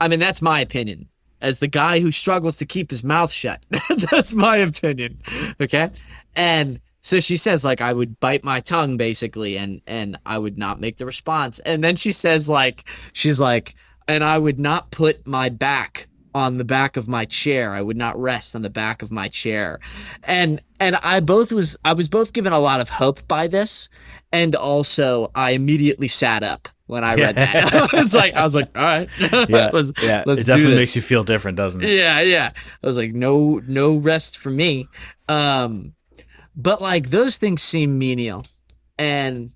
I mean, that's my opinion as the guy who struggles to keep his mouth shut. That's my opinion. Okay. And so she says, like, I would bite my tongue basically, and I would not make the response. And then she says, like, she's like, and I would not put my back on the back of my chair. I would not rest on the back of my chair. And I was both given a lot of hope by this, and also I immediately sat up when I read that. I was like, all right. Let's it do definitely this. makes you feel different, doesn't it? Yeah. I was like, no rest for me. But like those things seem menial. And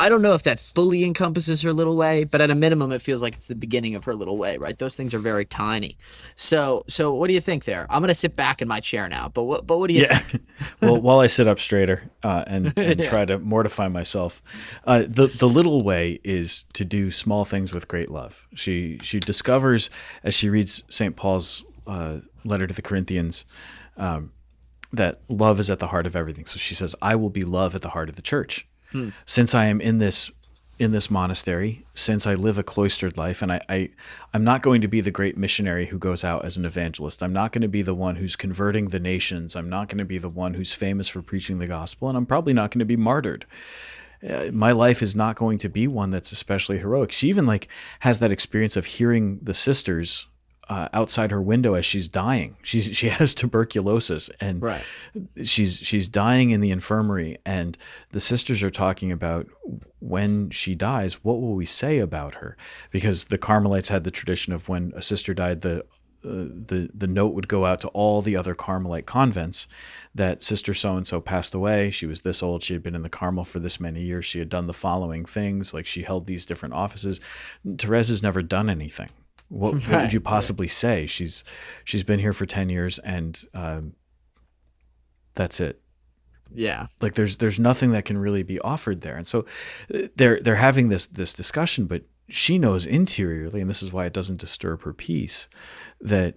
I don't know if that fully encompasses her little way, but at a minimum, it feels like it's the beginning of her little way, right? Those things are very tiny. So what do you think there? I'm gonna sit back in my chair now, but what do you Yeah. think? Well, while I sit up straighter and Yeah. try to mortify myself, the little way is to do small things with great love. She discovers as she reads St. Paul's letter to the Corinthians that love is at the heart of everything. So she says, "I will be love at the heart of the church." Hmm. Since I am in this monastery, since I live a cloistered life, and I'm not going to be the great missionary who goes out as an evangelist. I'm not going to be the one who's converting the nations. I'm not going to be the one who's famous for preaching the gospel, and I'm probably not going to be martyred. My life is not going to be one that's especially heroic. She even like has that experience of hearing the sisters outside her window as she's dying. She has tuberculosis, and Right. she's dying in the infirmary, and the sisters are talking about when she dies, what will we say about her? Because the Carmelites had the tradition of when a sister died, the note would go out to all the other Carmelite convents that sister so and so passed away. She was this old. She had been in the Carmel for this many years. She had done the following things, like she held these different offices. Therese has never done anything. What would Right. you possibly say? She's been here for 10 years, and that's it. Yeah. Like there's nothing that can really be offered there. And so they're having this discussion, but she knows interiorly, and this is why it doesn't disturb her peace, that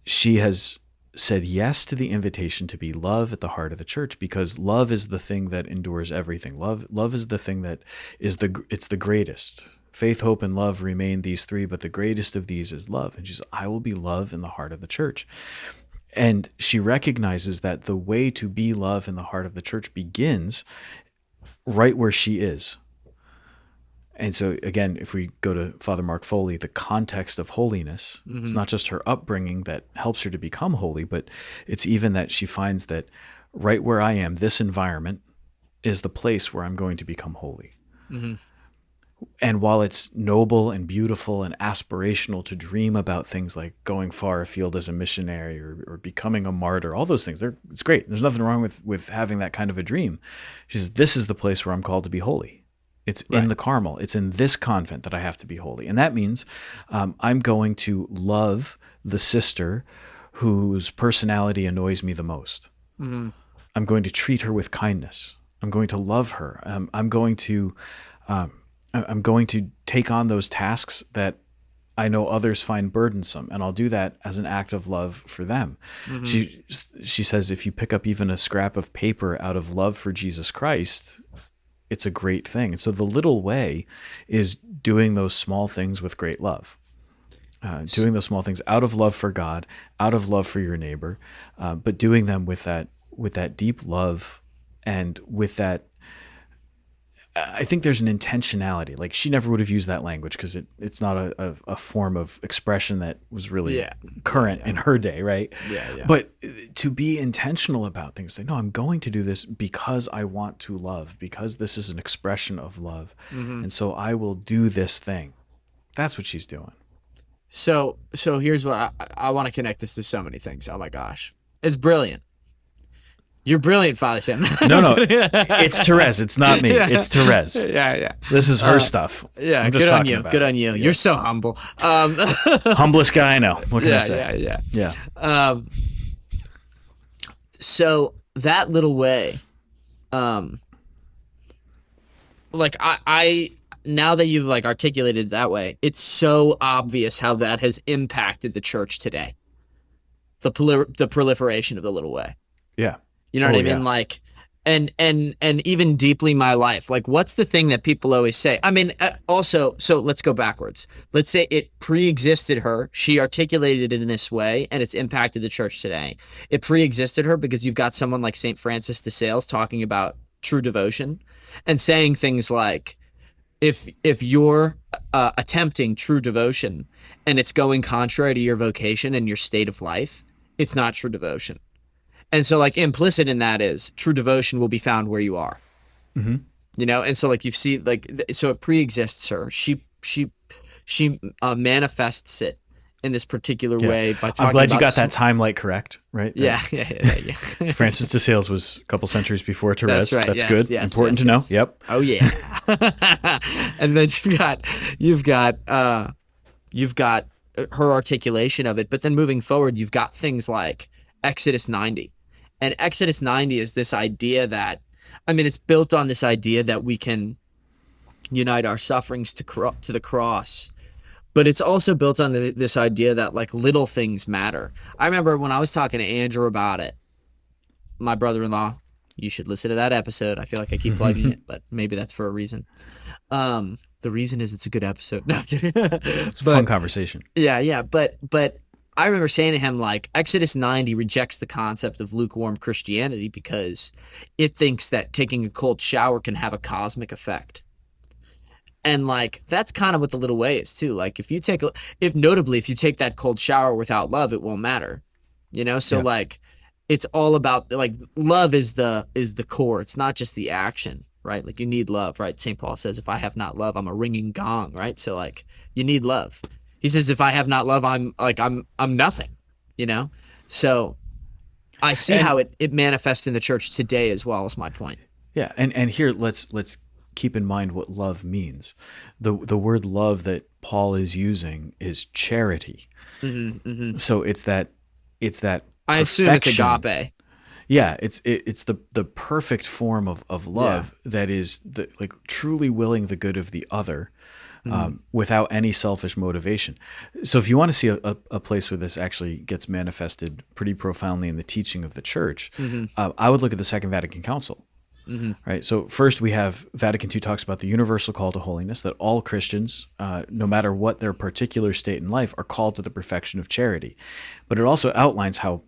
she has said yes to the invitation to be love at the heart of the church, because love is the thing that endures everything. Love is the thing that is it's the greatest. Faith, hope, and love remain these three, but the greatest of these is love. And she says, I will be love in the heart of the church. And she recognizes that the way to be love in the heart of the church begins right where she is. And so, again, if we go to Father Mark Foley, the context of holiness, it's not just her upbringing that helps her to become holy, but it's even that she finds that right where I am, this environment is the place where I'm going to become holy. Hmm. And while it's noble and beautiful and aspirational to dream about things like going far afield as a missionary or becoming a martyr, all those things, it's great. There's nothing wrong with having that kind of a dream. She says, this is the place where I'm called to be holy. It's in the Carmel. It's in this convent that I have to be holy. And that means I'm going to love the sister whose personality annoys me the most. Hmm. I'm going to treat her with kindness. I'm going to love her. I'm going to take on those tasks that I know others find burdensome, and I'll do that as an act of love for them. Hmm. She says, if you pick up even a scrap of paper out of love for Jesus Christ, it's a great thing. And so the little way is doing those small things with great love. Doing those small things out of love for God, out of love for your neighbor, but doing them with that deep love, and with that, I think there's an intentionality. Like she never would have used that language because it's not a form of expression that was really current in her day, right? Yeah. But to be intentional about things, say, no, I'm going to do this because I want to love, because this is an expression of love. And so I will do this thing. That's what she's doing. So here's what I want to connect this to so many things. Oh my gosh, it's brilliant. You're brilliant, Father Sam. No, it's Therese. It's not me. It's Therese. Yeah. This is her stuff. Yeah, I'm just good on talking you. about Good it. on you. Yeah. You're so humble. Humblest guy I know. What can I say? Yeah. So that little way, like I now that you've like articulated it that way, it's so obvious how that has impacted the church today. The proliferation of the little way. Yeah. You know what I mean? Yeah. Like, and even deeply my life. Like, what's the thing that people always say? I mean, also, so let's go backwards. Let's say it pre-existed her. She articulated it in this way, and it's impacted the church today. It pre-existed her because you've got someone like St. Francis de Sales talking about true devotion and saying things like, if you're attempting true devotion and it's going contrary to your vocation and your state of life, it's not true devotion. And so, like, implicit in that is true devotion will be found where you are. Mm-hmm. You know, and so like you see, like, so it pre-exists her. She manifests it in this particular Yeah. way by talking I'm glad you about got that timeline correct, right? Yeah, yeah. Francis de Sales was a couple centuries before That's Therese. right. That's Yes, good. yes, Important yes, to know. yes. Yep. Oh yeah. And then you've got her articulation of it, but then moving forward, you've got things like Exodus 90. And Exodus 90 is this idea that, I mean, it's built on this idea that we can unite our sufferings to the cross, but it's also built on this idea that like little things matter. I remember when I was talking to Andrew about it, my brother-in-law, you should listen to that episode. I feel like I keep plugging it, but maybe that's for a reason. The reason is it's a good episode. No, I'm kidding. It's a fun conversation. Yeah. But I remember saying to him, like, Exodus 90 rejects the concept of lukewarm Christianity because it thinks that taking a cold shower can have a cosmic effect. And like that's kind of what the little way is too. Like if you take that cold shower without love, it won't matter. So Yeah. like it's all about like love is the core. It's not just the action, right? Like you need love, right? St. Paul says, if I have not love, I'm a ringing gong, right? So like you need love. He says, if I have not love, I'm nothing, So I see how it manifests in the church today as well, is my point. Yeah, and here let's keep in mind what love means. The word love that Paul is using is charity. So it's that I assume it's agape. Yeah, it's the perfect form of love that is like truly willing the good of the other without any selfish motivation. So if you want to see a place where this actually gets manifested pretty profoundly in the teaching of the church, I would look at the Second Vatican Council. Right. So first we have Vatican II talks about the universal call to holiness, that all Christians, no matter what their particular state in life, are called to the perfection of charity. But it also outlines how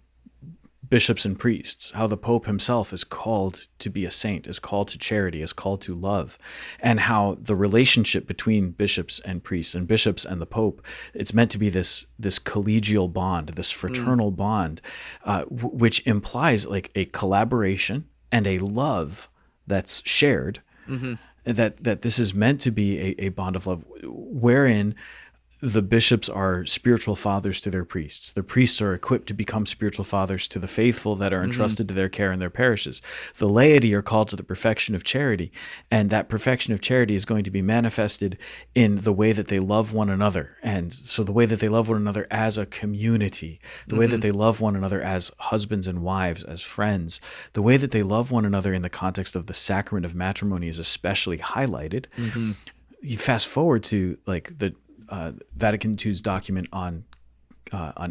bishops and priests, how the Pope himself is called to be a saint, is called to charity, is called to love, and how the relationship between bishops and priests and bishops and the Pope, it's meant to be this collegial bond, this fraternal bond, which implies like a collaboration and a love that's shared, that this is meant to be a bond of love, wherein the bishops are spiritual fathers to their priests. The priests are equipped to become spiritual fathers to the faithful that are entrusted to their care in their parishes. The laity are called to the perfection of charity, and that perfection of charity is going to be manifested in the way that they love one another. And so the way that they love one another as a community, the way that they love one another as husbands and wives, as friends, the way that they love one another in the context of the sacrament of matrimony is especially highlighted. You fast forward to like the Vatican II's document on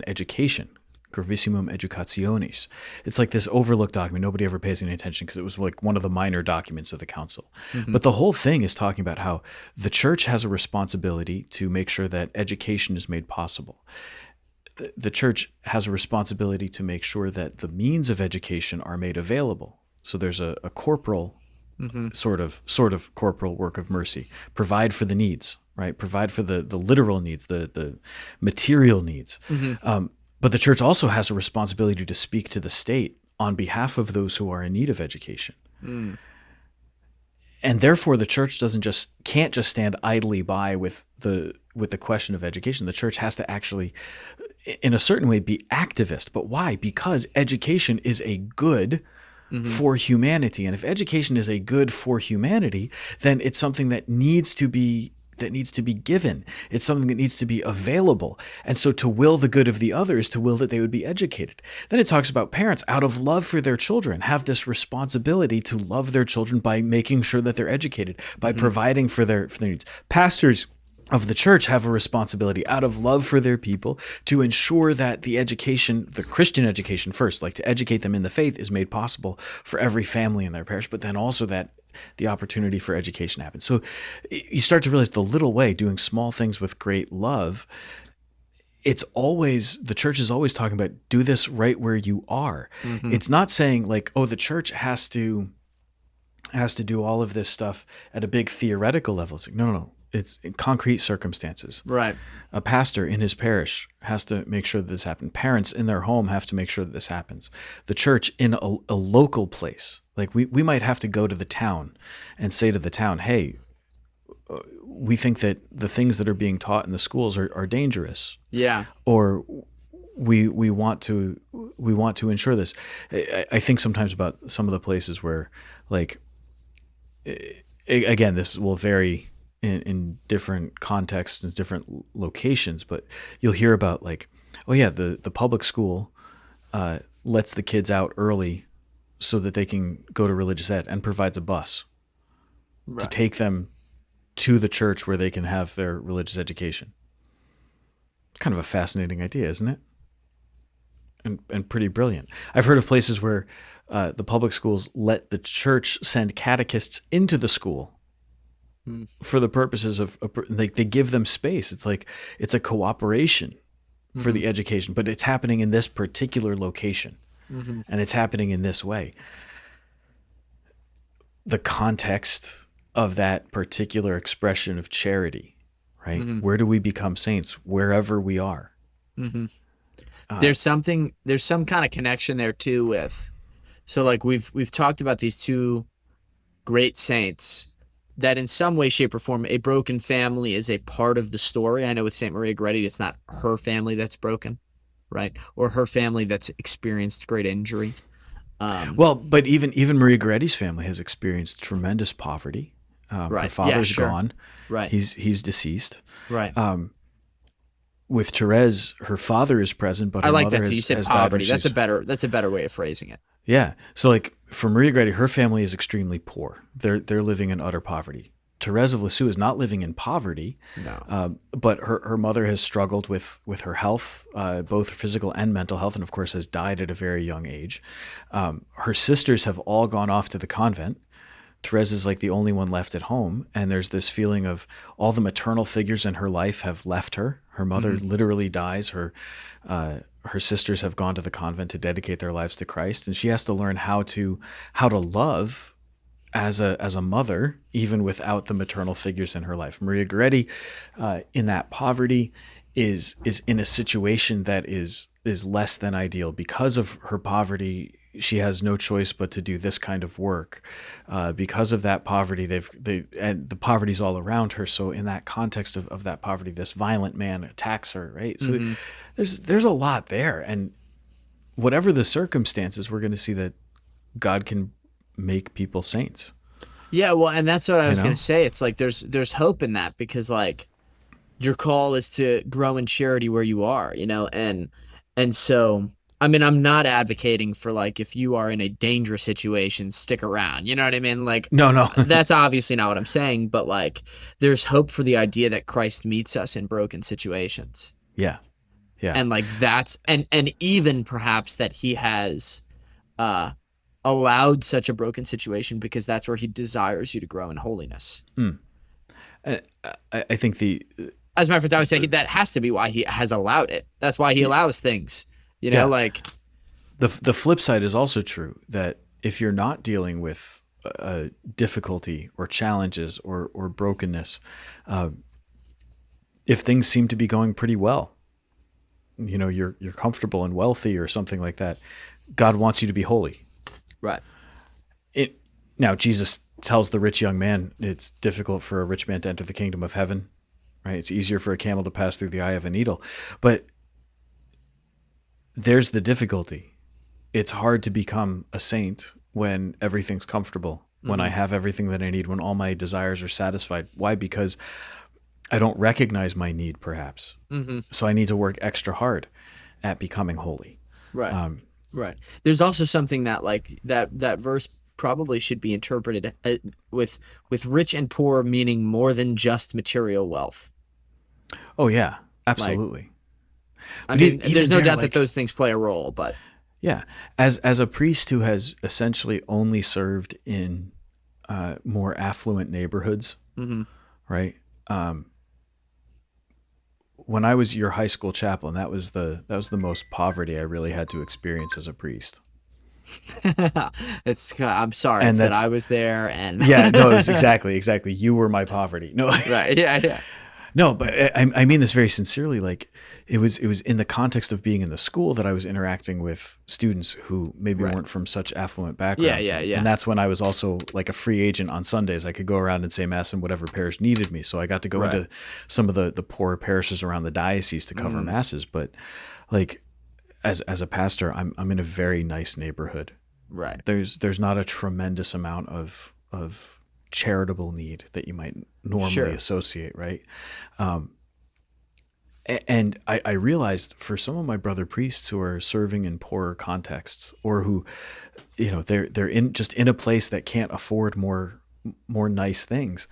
education, Gravissimum Educationis. It's like this overlooked document. Nobody ever pays any attention because it was like one of the minor documents of the council. But the whole thing is talking about how the church has a responsibility to make sure that education is made possible. The church has a responsibility to make sure that the means of education are made available. So there's a corporal sort of corporal work of mercy. Provide for the needs. Right, provide for the literal needs, the material needs. But the church also has a responsibility to speak to the state on behalf of those who are in need of education. And therefore, the church can't just stand idly by with the question of education. The church has to actually, in a certain way, be activist. But why? Because education is a good for humanity, and if education is a good for humanity, then it's something that needs to be given. It's something that needs to be available. And so to will the good of the other is to will that they would be educated. Then it talks about parents, out of love for their children, have this responsibility to love their children by making sure that they're educated, by providing for their needs. Pastors of the church have a responsibility out of love for their people to ensure that the education, the Christian education first, like to educate them in the faith, is made possible for every family in their parish, but then also that the opportunity for education happens. So you start to realize the little way, doing small things with great love, the church is always talking about do this right where you are. It's not saying like, oh, the church has to do all of this stuff at a big theoretical level. It's like, no. It's in concrete circumstances. Right. A pastor in his parish has to make sure that this happens. Parents in their home have to make sure that this happens. The church in a local place, like we might have to go to the town and say to the town, hey, we think that the things that are being taught in the schools are dangerous, Yeah. or we want to ensure this. I think sometimes about some of the places where, like, again, this will vary in different contexts and different locations, but you'll hear about, like, oh yeah, the public school lets the kids out early so that they can go to religious ed, and provides a bus to Right. take them to the church where they can have their religious education. Kind of a fascinating idea, isn't it? And pretty brilliant. I've heard of places where the public schools let the church send catechists into the school for the purposes of, like, they give them space. It's like it's a cooperation for the education, but it's happening in this particular location, and it's happening in this way. The context of that particular expression of charity, right? Where do we become saints? Wherever we are. There's some kind of connection there too with, so like we've talked about these two great saints that in some way, shape, or form, a broken family is a part of the story. I know with Saint Maria Goretti, it's not her family that's broken, right? Or her family that's experienced great injury. Well, but even Maria Goretti's family has experienced tremendous poverty. Right. Her father's gone. Right. He's deceased. Right. With Therese, her father is present, but I her like mother that too. You has said died. poverty. That's a better way of phrasing it. Yeah. So, like, for Maria Goretti, her family is extremely poor. They're living in utter poverty. Therese of Liseux is not living in poverty, No. but her mother has struggled with her health, both physical and mental health, and of course has died at a very young age. Her sisters have all gone off to the convent. Therese is like the only one left at home, and there's this feeling of all the maternal figures in her life have left her. Her mother literally dies. Her sisters have gone to the convent to dedicate their lives to Christ, and she has to learn how to love as a mother, even without the maternal figures in her life. Maria Goretti, in that poverty, is in a situation that is less than ideal. Because of her poverty, she has no choice but to do this kind of work. Because of that poverty, and the poverty's all around her. So in that context of that poverty, this violent man attacks her, right? So there's a lot there, and whatever the circumstances, we're going to see that God can make people saints. Yeah, well, and that's what I was going to say. It's like there's hope in that, because like your call is to grow in charity where you are, and so I mean, I'm not advocating for, like, if you are in a dangerous situation, stick around. You know what I mean? Like, No. That's obviously not what I'm saying, but like there's hope for the idea that Christ meets us in broken situations. Yeah. And like that's and even perhaps that he has allowed such a broken situation because that's where he desires you to grow in holiness. I think as a matter of fact, I would say that has to be why he has allowed it. That's why he allows things, like the flip side is also true, that if you're not dealing with difficulty or challenges or brokenness, if things seem to be going pretty well, you're comfortable and wealthy or something like that, God wants you to be holy. Right. Now, Jesus tells the rich young man it's difficult for a rich man to enter the kingdom of heaven, right? It's easier for a camel to pass through the eye of a needle. But there's the difficulty. It's hard to become a saint when everything's comfortable, when I have everything that I need, when all my desires are satisfied. Why? Because I don't recognize my need, perhaps. So I need to work extra hard at becoming holy. Right. Right. There's also something that like that verse probably should be interpreted with rich and poor meaning more than just material wealth. Oh yeah, absolutely. I mean, there's no doubt that those things play a role, but yeah, as a priest who has essentially only served in more affluent neighborhoods, right? When I was your high school chaplain, that was the most poverty I really had to experience as a priest. I'm sorry that I was there, and yeah, no, it was exactly. You were my poverty. No, right, yeah. No, but I mean this very sincerely. Like it was in the context of being in the school that I was interacting with students who maybe Right. weren't from such affluent Yeah, backgrounds. yeah, And yeah. that's when I was also like a free agent on Sundays. I could go around and say mass in whatever parish needed me. So I got to go Right. into some of the poorer parishes around the diocese to cover Mm, masses. But like as a pastor, I'm in a very nice neighborhood. right. There's not a tremendous amount of charitable need that you might normally Sure. associate, right? And I realized for some of my brother priests who are serving in poorer contexts, or who, they're in just in a place that can't afford more nice things,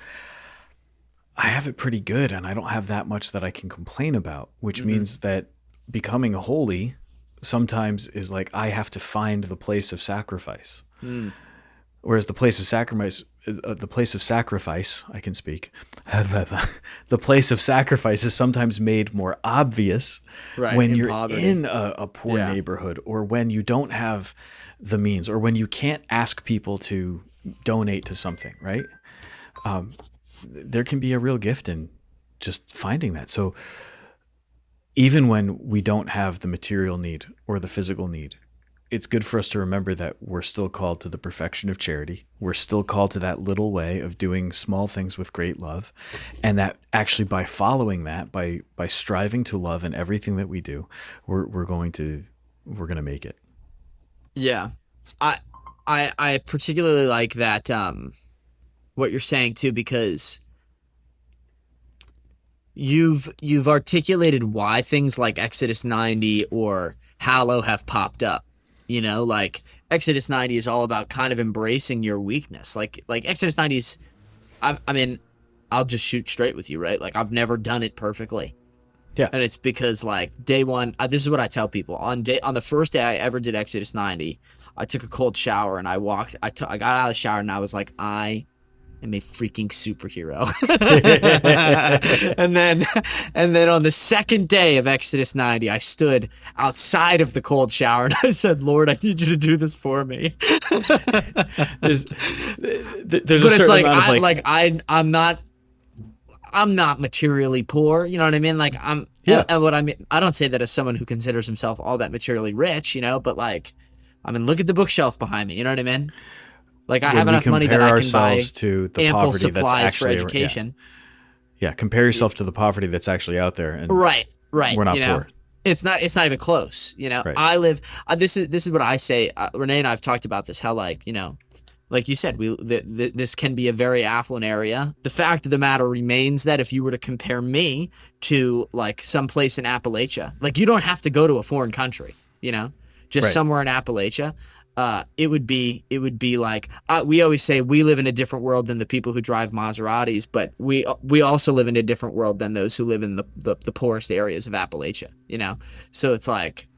I have it pretty good, and I don't have that much that I can complain about. Which Hmm. means that becoming holy sometimes is like I have to find the place of sacrifice. Mm, Whereas the place of sacrifice, I can speak, the place of sacrifice is sometimes made more obvious right. when In you're poverty. in a poor Yeah. neighborhood, or when you don't have the means, or when you can't ask people to donate to something, right? There can be a real gift in just finding that. So even when we don't have the material need or the physical need, it's good for us to remember that we're still called to the perfection of charity. We're still called to that little way of doing small things with great love. And that actually by following that, by striving to love in everything that we do, we're going to make it. Yeah. I I particularly like that what you're saying too, because you've articulated why things like Exodus 90 or Hallow have popped up. Like Exodus 90 is all about kind of embracing your weakness. Like Exodus 90 is I mean, I'll just shoot straight with you, right? Like I've never done it perfectly. Yeah. And it's because like day one, this is what I tell people. On the first day I ever did Exodus 90, I took a cold shower and I got out of the shower and I was like, I am a freaking superhero. and then and then on the second day of Exodus 90, I stood outside of the cold shower and I said, Lord, I need you to do this for me. there's there's a But it's certain like amount of I'm not materially poor, you know what I mean? Like yeah. and what I mean, I don't say that as someone who considers himself all that materially rich, but like, I mean, look at the bookshelf behind me, you know what I mean? Like I When have we enough money that compare I can buy ourselves to the ample poverty that's supplies for actually, yeah, education. yeah, compare yourself to the poverty that's actually out there, and Right, right, we're not poor. It's not even close, Right. I live this is what I say, Renee and I've talked about this, how like, like you said, this can be a very affluent area. The fact of the matter remains that if you were to compare me to like some place in Appalachia, like you don't have to go to a foreign country, just Right. somewhere in Appalachia. It would be like we always say we live in a different world than the people who drive Maseratis, but we also live in a different world than those who live in the poorest areas of Appalachia. So it's like,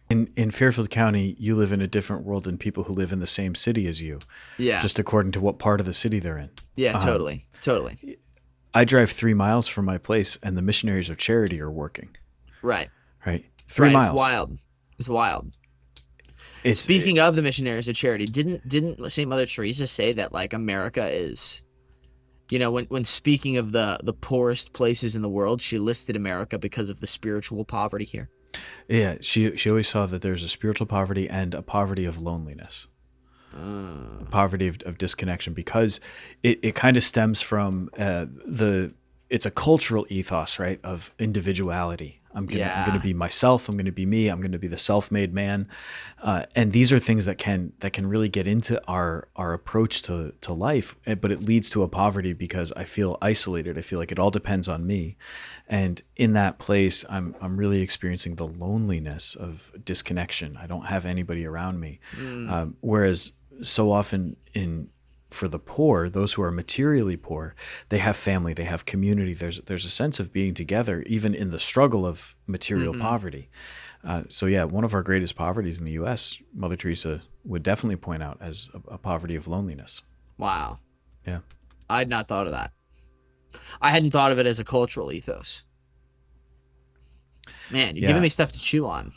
In Fairfield County, you live in a different world than people who live in the same city as you, yeah, just according to what part of the city they're in. yeah, totally, I drive 3 miles from my place, and the Missionaries of Charity are working. right, Right, 3 miles. It's wild. It's Speaking of the missionaries of charity, didn't Saint Mother Teresa say that like America is, when speaking of the poorest places in the world, she listed America because of the spiritual poverty here. yeah. She always saw that there's a spiritual poverty and a poverty of loneliness, a poverty of disconnection, because it kind of stems from it's a cultural ethos, right, of individuality. I'm gonna be myself. I'm gonna be me. I'm gonna be the self-made man, and these are things that can really get into our approach to life. But it leads to a poverty because I feel isolated. I feel like it all depends on me, and in that place, I'm really experiencing the loneliness of disconnection. I don't have anybody around me, whereas so often for the poor, those who are materially poor, they have family, they have community. There's a sense of being together, even in the struggle of material poverty. So yeah, one of our greatest poverties in the U.S., Mother Teresa would definitely point out as a poverty of loneliness. Wow, Yeah, I had not thought of that. I hadn't thought of it as a cultural ethos. Man, you're yeah. giving me stuff to chew on.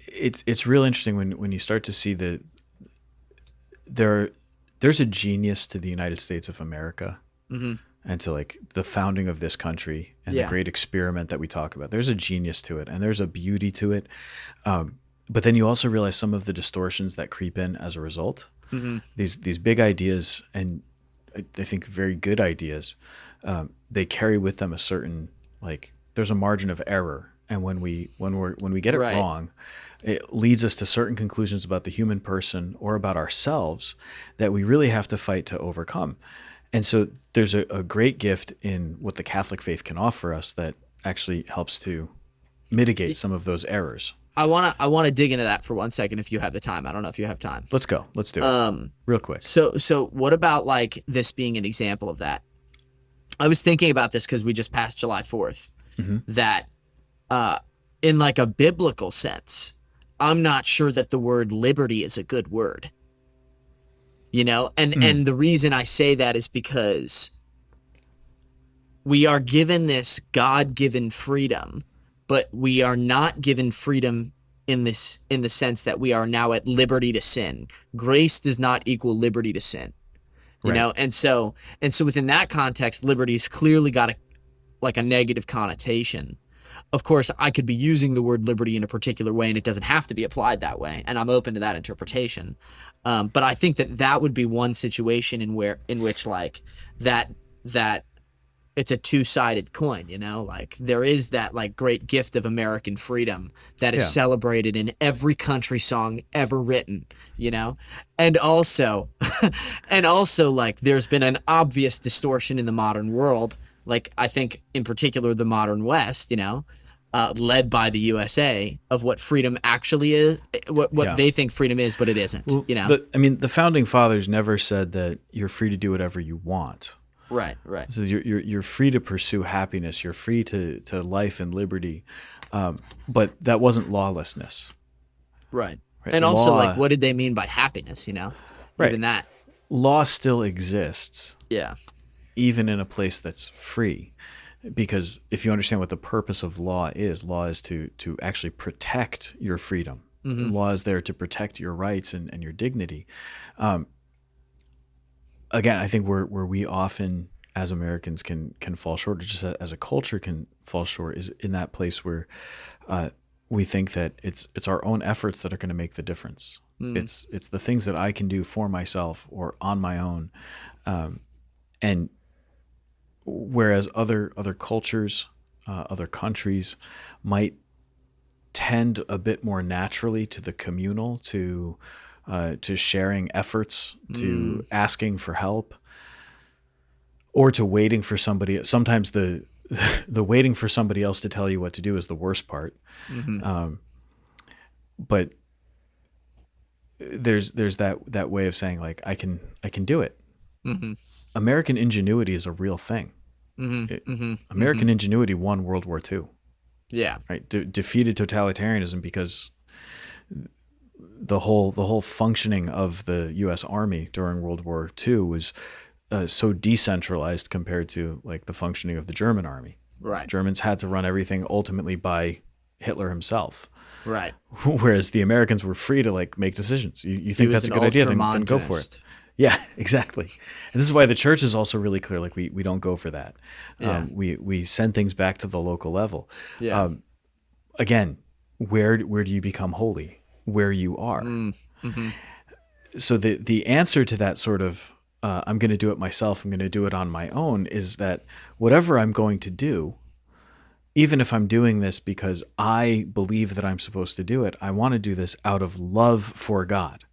It's real interesting when you start to see there's a genius to the United States of America. and to like the founding of this country and the Yeah. great experiment that we talk about. There's a genius to it and there's a beauty to it. But then you also realize some of the distortions that creep in as a result. Mm-hmm. These big ideas, and I think very good ideas, they carry with them a certain, like, there's a margin of error, and when we get it Right. wrong, it leads us to certain conclusions about the human person or about ourselves that we really have to fight to overcome. And so there's a great gift in what the Catholic faith can offer us that actually helps to mitigate some of those errors. I wanna dig into that for 1 second if you have the time. I don't know if you have time. Let's go. Let's do it. Real quick. So what about like this being an example of that? I was thinking about this because we just passed July 4th. Mm-hmm. That in like a biblical sense, I'm not sure that the word liberty is a good word. You know, and the reason I say that is because we are given this God-given freedom, but we are not given freedom in the sense that we are now at liberty to sin. Grace does not equal liberty to sin. You Right. know, and so within that context, liberty's clearly got a negative connotation. Of course, I could be using the word liberty in a particular way, and it doesn't have to be applied that way, and I'm open to that interpretation. But I think that would be one situation in which like that it's a two-sided coin, you know, like there is that like great gift of American freedom that is celebrated in every country song ever written, you know, and also like there's been an obvious distortion in the modern world. Like I think in particular the modern West, you know, led by the USA, of what freedom actually is, what they think freedom is, but it isn't. Well, you know, the founding fathers never said that you're free to do whatever you want. right. So you're free to pursue happiness. You're free to life and liberty, but that wasn't lawlessness. Right. Right. And also, Law- like, what did they mean by happiness? You know, Right. even that. Law still exists, Yeah. even in a place that's free. Because if you understand what the purpose of law is to actually protect your freedom. Mm-hmm. Law is there to protect your rights and your dignity. Again, I think where we often as Americans can fall short, or just as a culture can fall short, is in that place where we think that it's our own efforts that are going to make the difference. It's the things that I can do for myself or on my own, and whereas other cultures, other countries might tend a bit more naturally to the communal, to sharing efforts, to asking for help, or to waiting for somebody. Sometimes the waiting for somebody else to tell you what to do is the worst part. Mm-hmm. But there's that way of saying, like, I can do it. Mm-hmm. American ingenuity is a real thing. American ingenuity won World War II. Yeah. Right, defeated totalitarianism because the whole functioning of the U.S. Army during World War II was so decentralized compared to like the functioning of the German army. Right. Germans had to run everything ultimately by Hitler himself. Right. Whereas the Americans were free to like make decisions. You think that's a good idea, then go for it. Yeah, exactly. And this is why the church is also really clear. Like we don't go for that. Yeah. We send things back to the local level. Yeah. Again, where do you become holy? Where you are. Mm-hmm. So the answer to that sort of I'm going to do it myself, I'm going to do it on my own, is that whatever I'm going to do, even if I'm doing this because I believe that I'm supposed to do it, I want to do this out of love for God.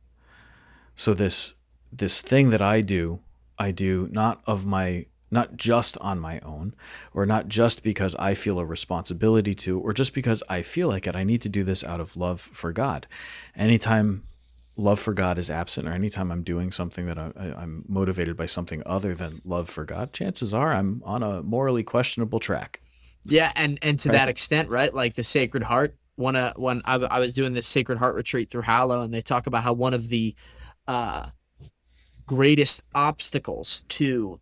So this thing that I do not just on my own, or not just because I feel a responsibility to, or just because I feel like it. I need to do this out of love for God. Anytime love for God is absent, or anytime I'm doing something that I'm motivated by something other than love for God, chances are I'm on a morally questionable track. Yeah, and to that extent, right? Like the Sacred Heart. When I was doing this Sacred Heart retreat through Hallow, and they talk about how one of the greatest obstacles to,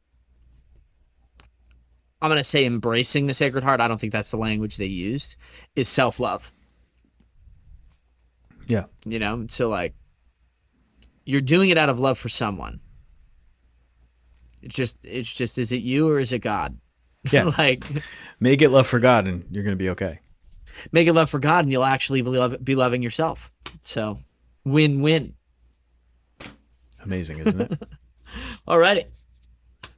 I'm going to say, embracing the Sacred Heart, I don't think that's the language they used, is self-love. Yeah. You know, so like you're doing it out of love for someone. It's just, is it you or is it God? Yeah. Like, Make it love for God and you're going to be okay. make it love for God and you'll actually be loving yourself. So win-win. Amazing, isn't it? Alrighty.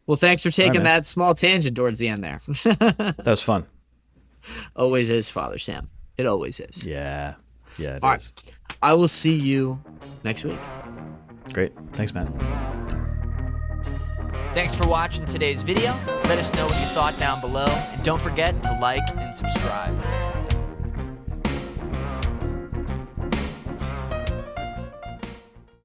Well, thanks for taking man. that small tangent towards the end there. That was fun. Always is, Father Sam. It always is. Yeah. Yeah, it All is. right. I will see you next week. Great. Thanks, Matt. Thanks for watching today's video. Let us know what you thought down below. And don't forget to like and subscribe.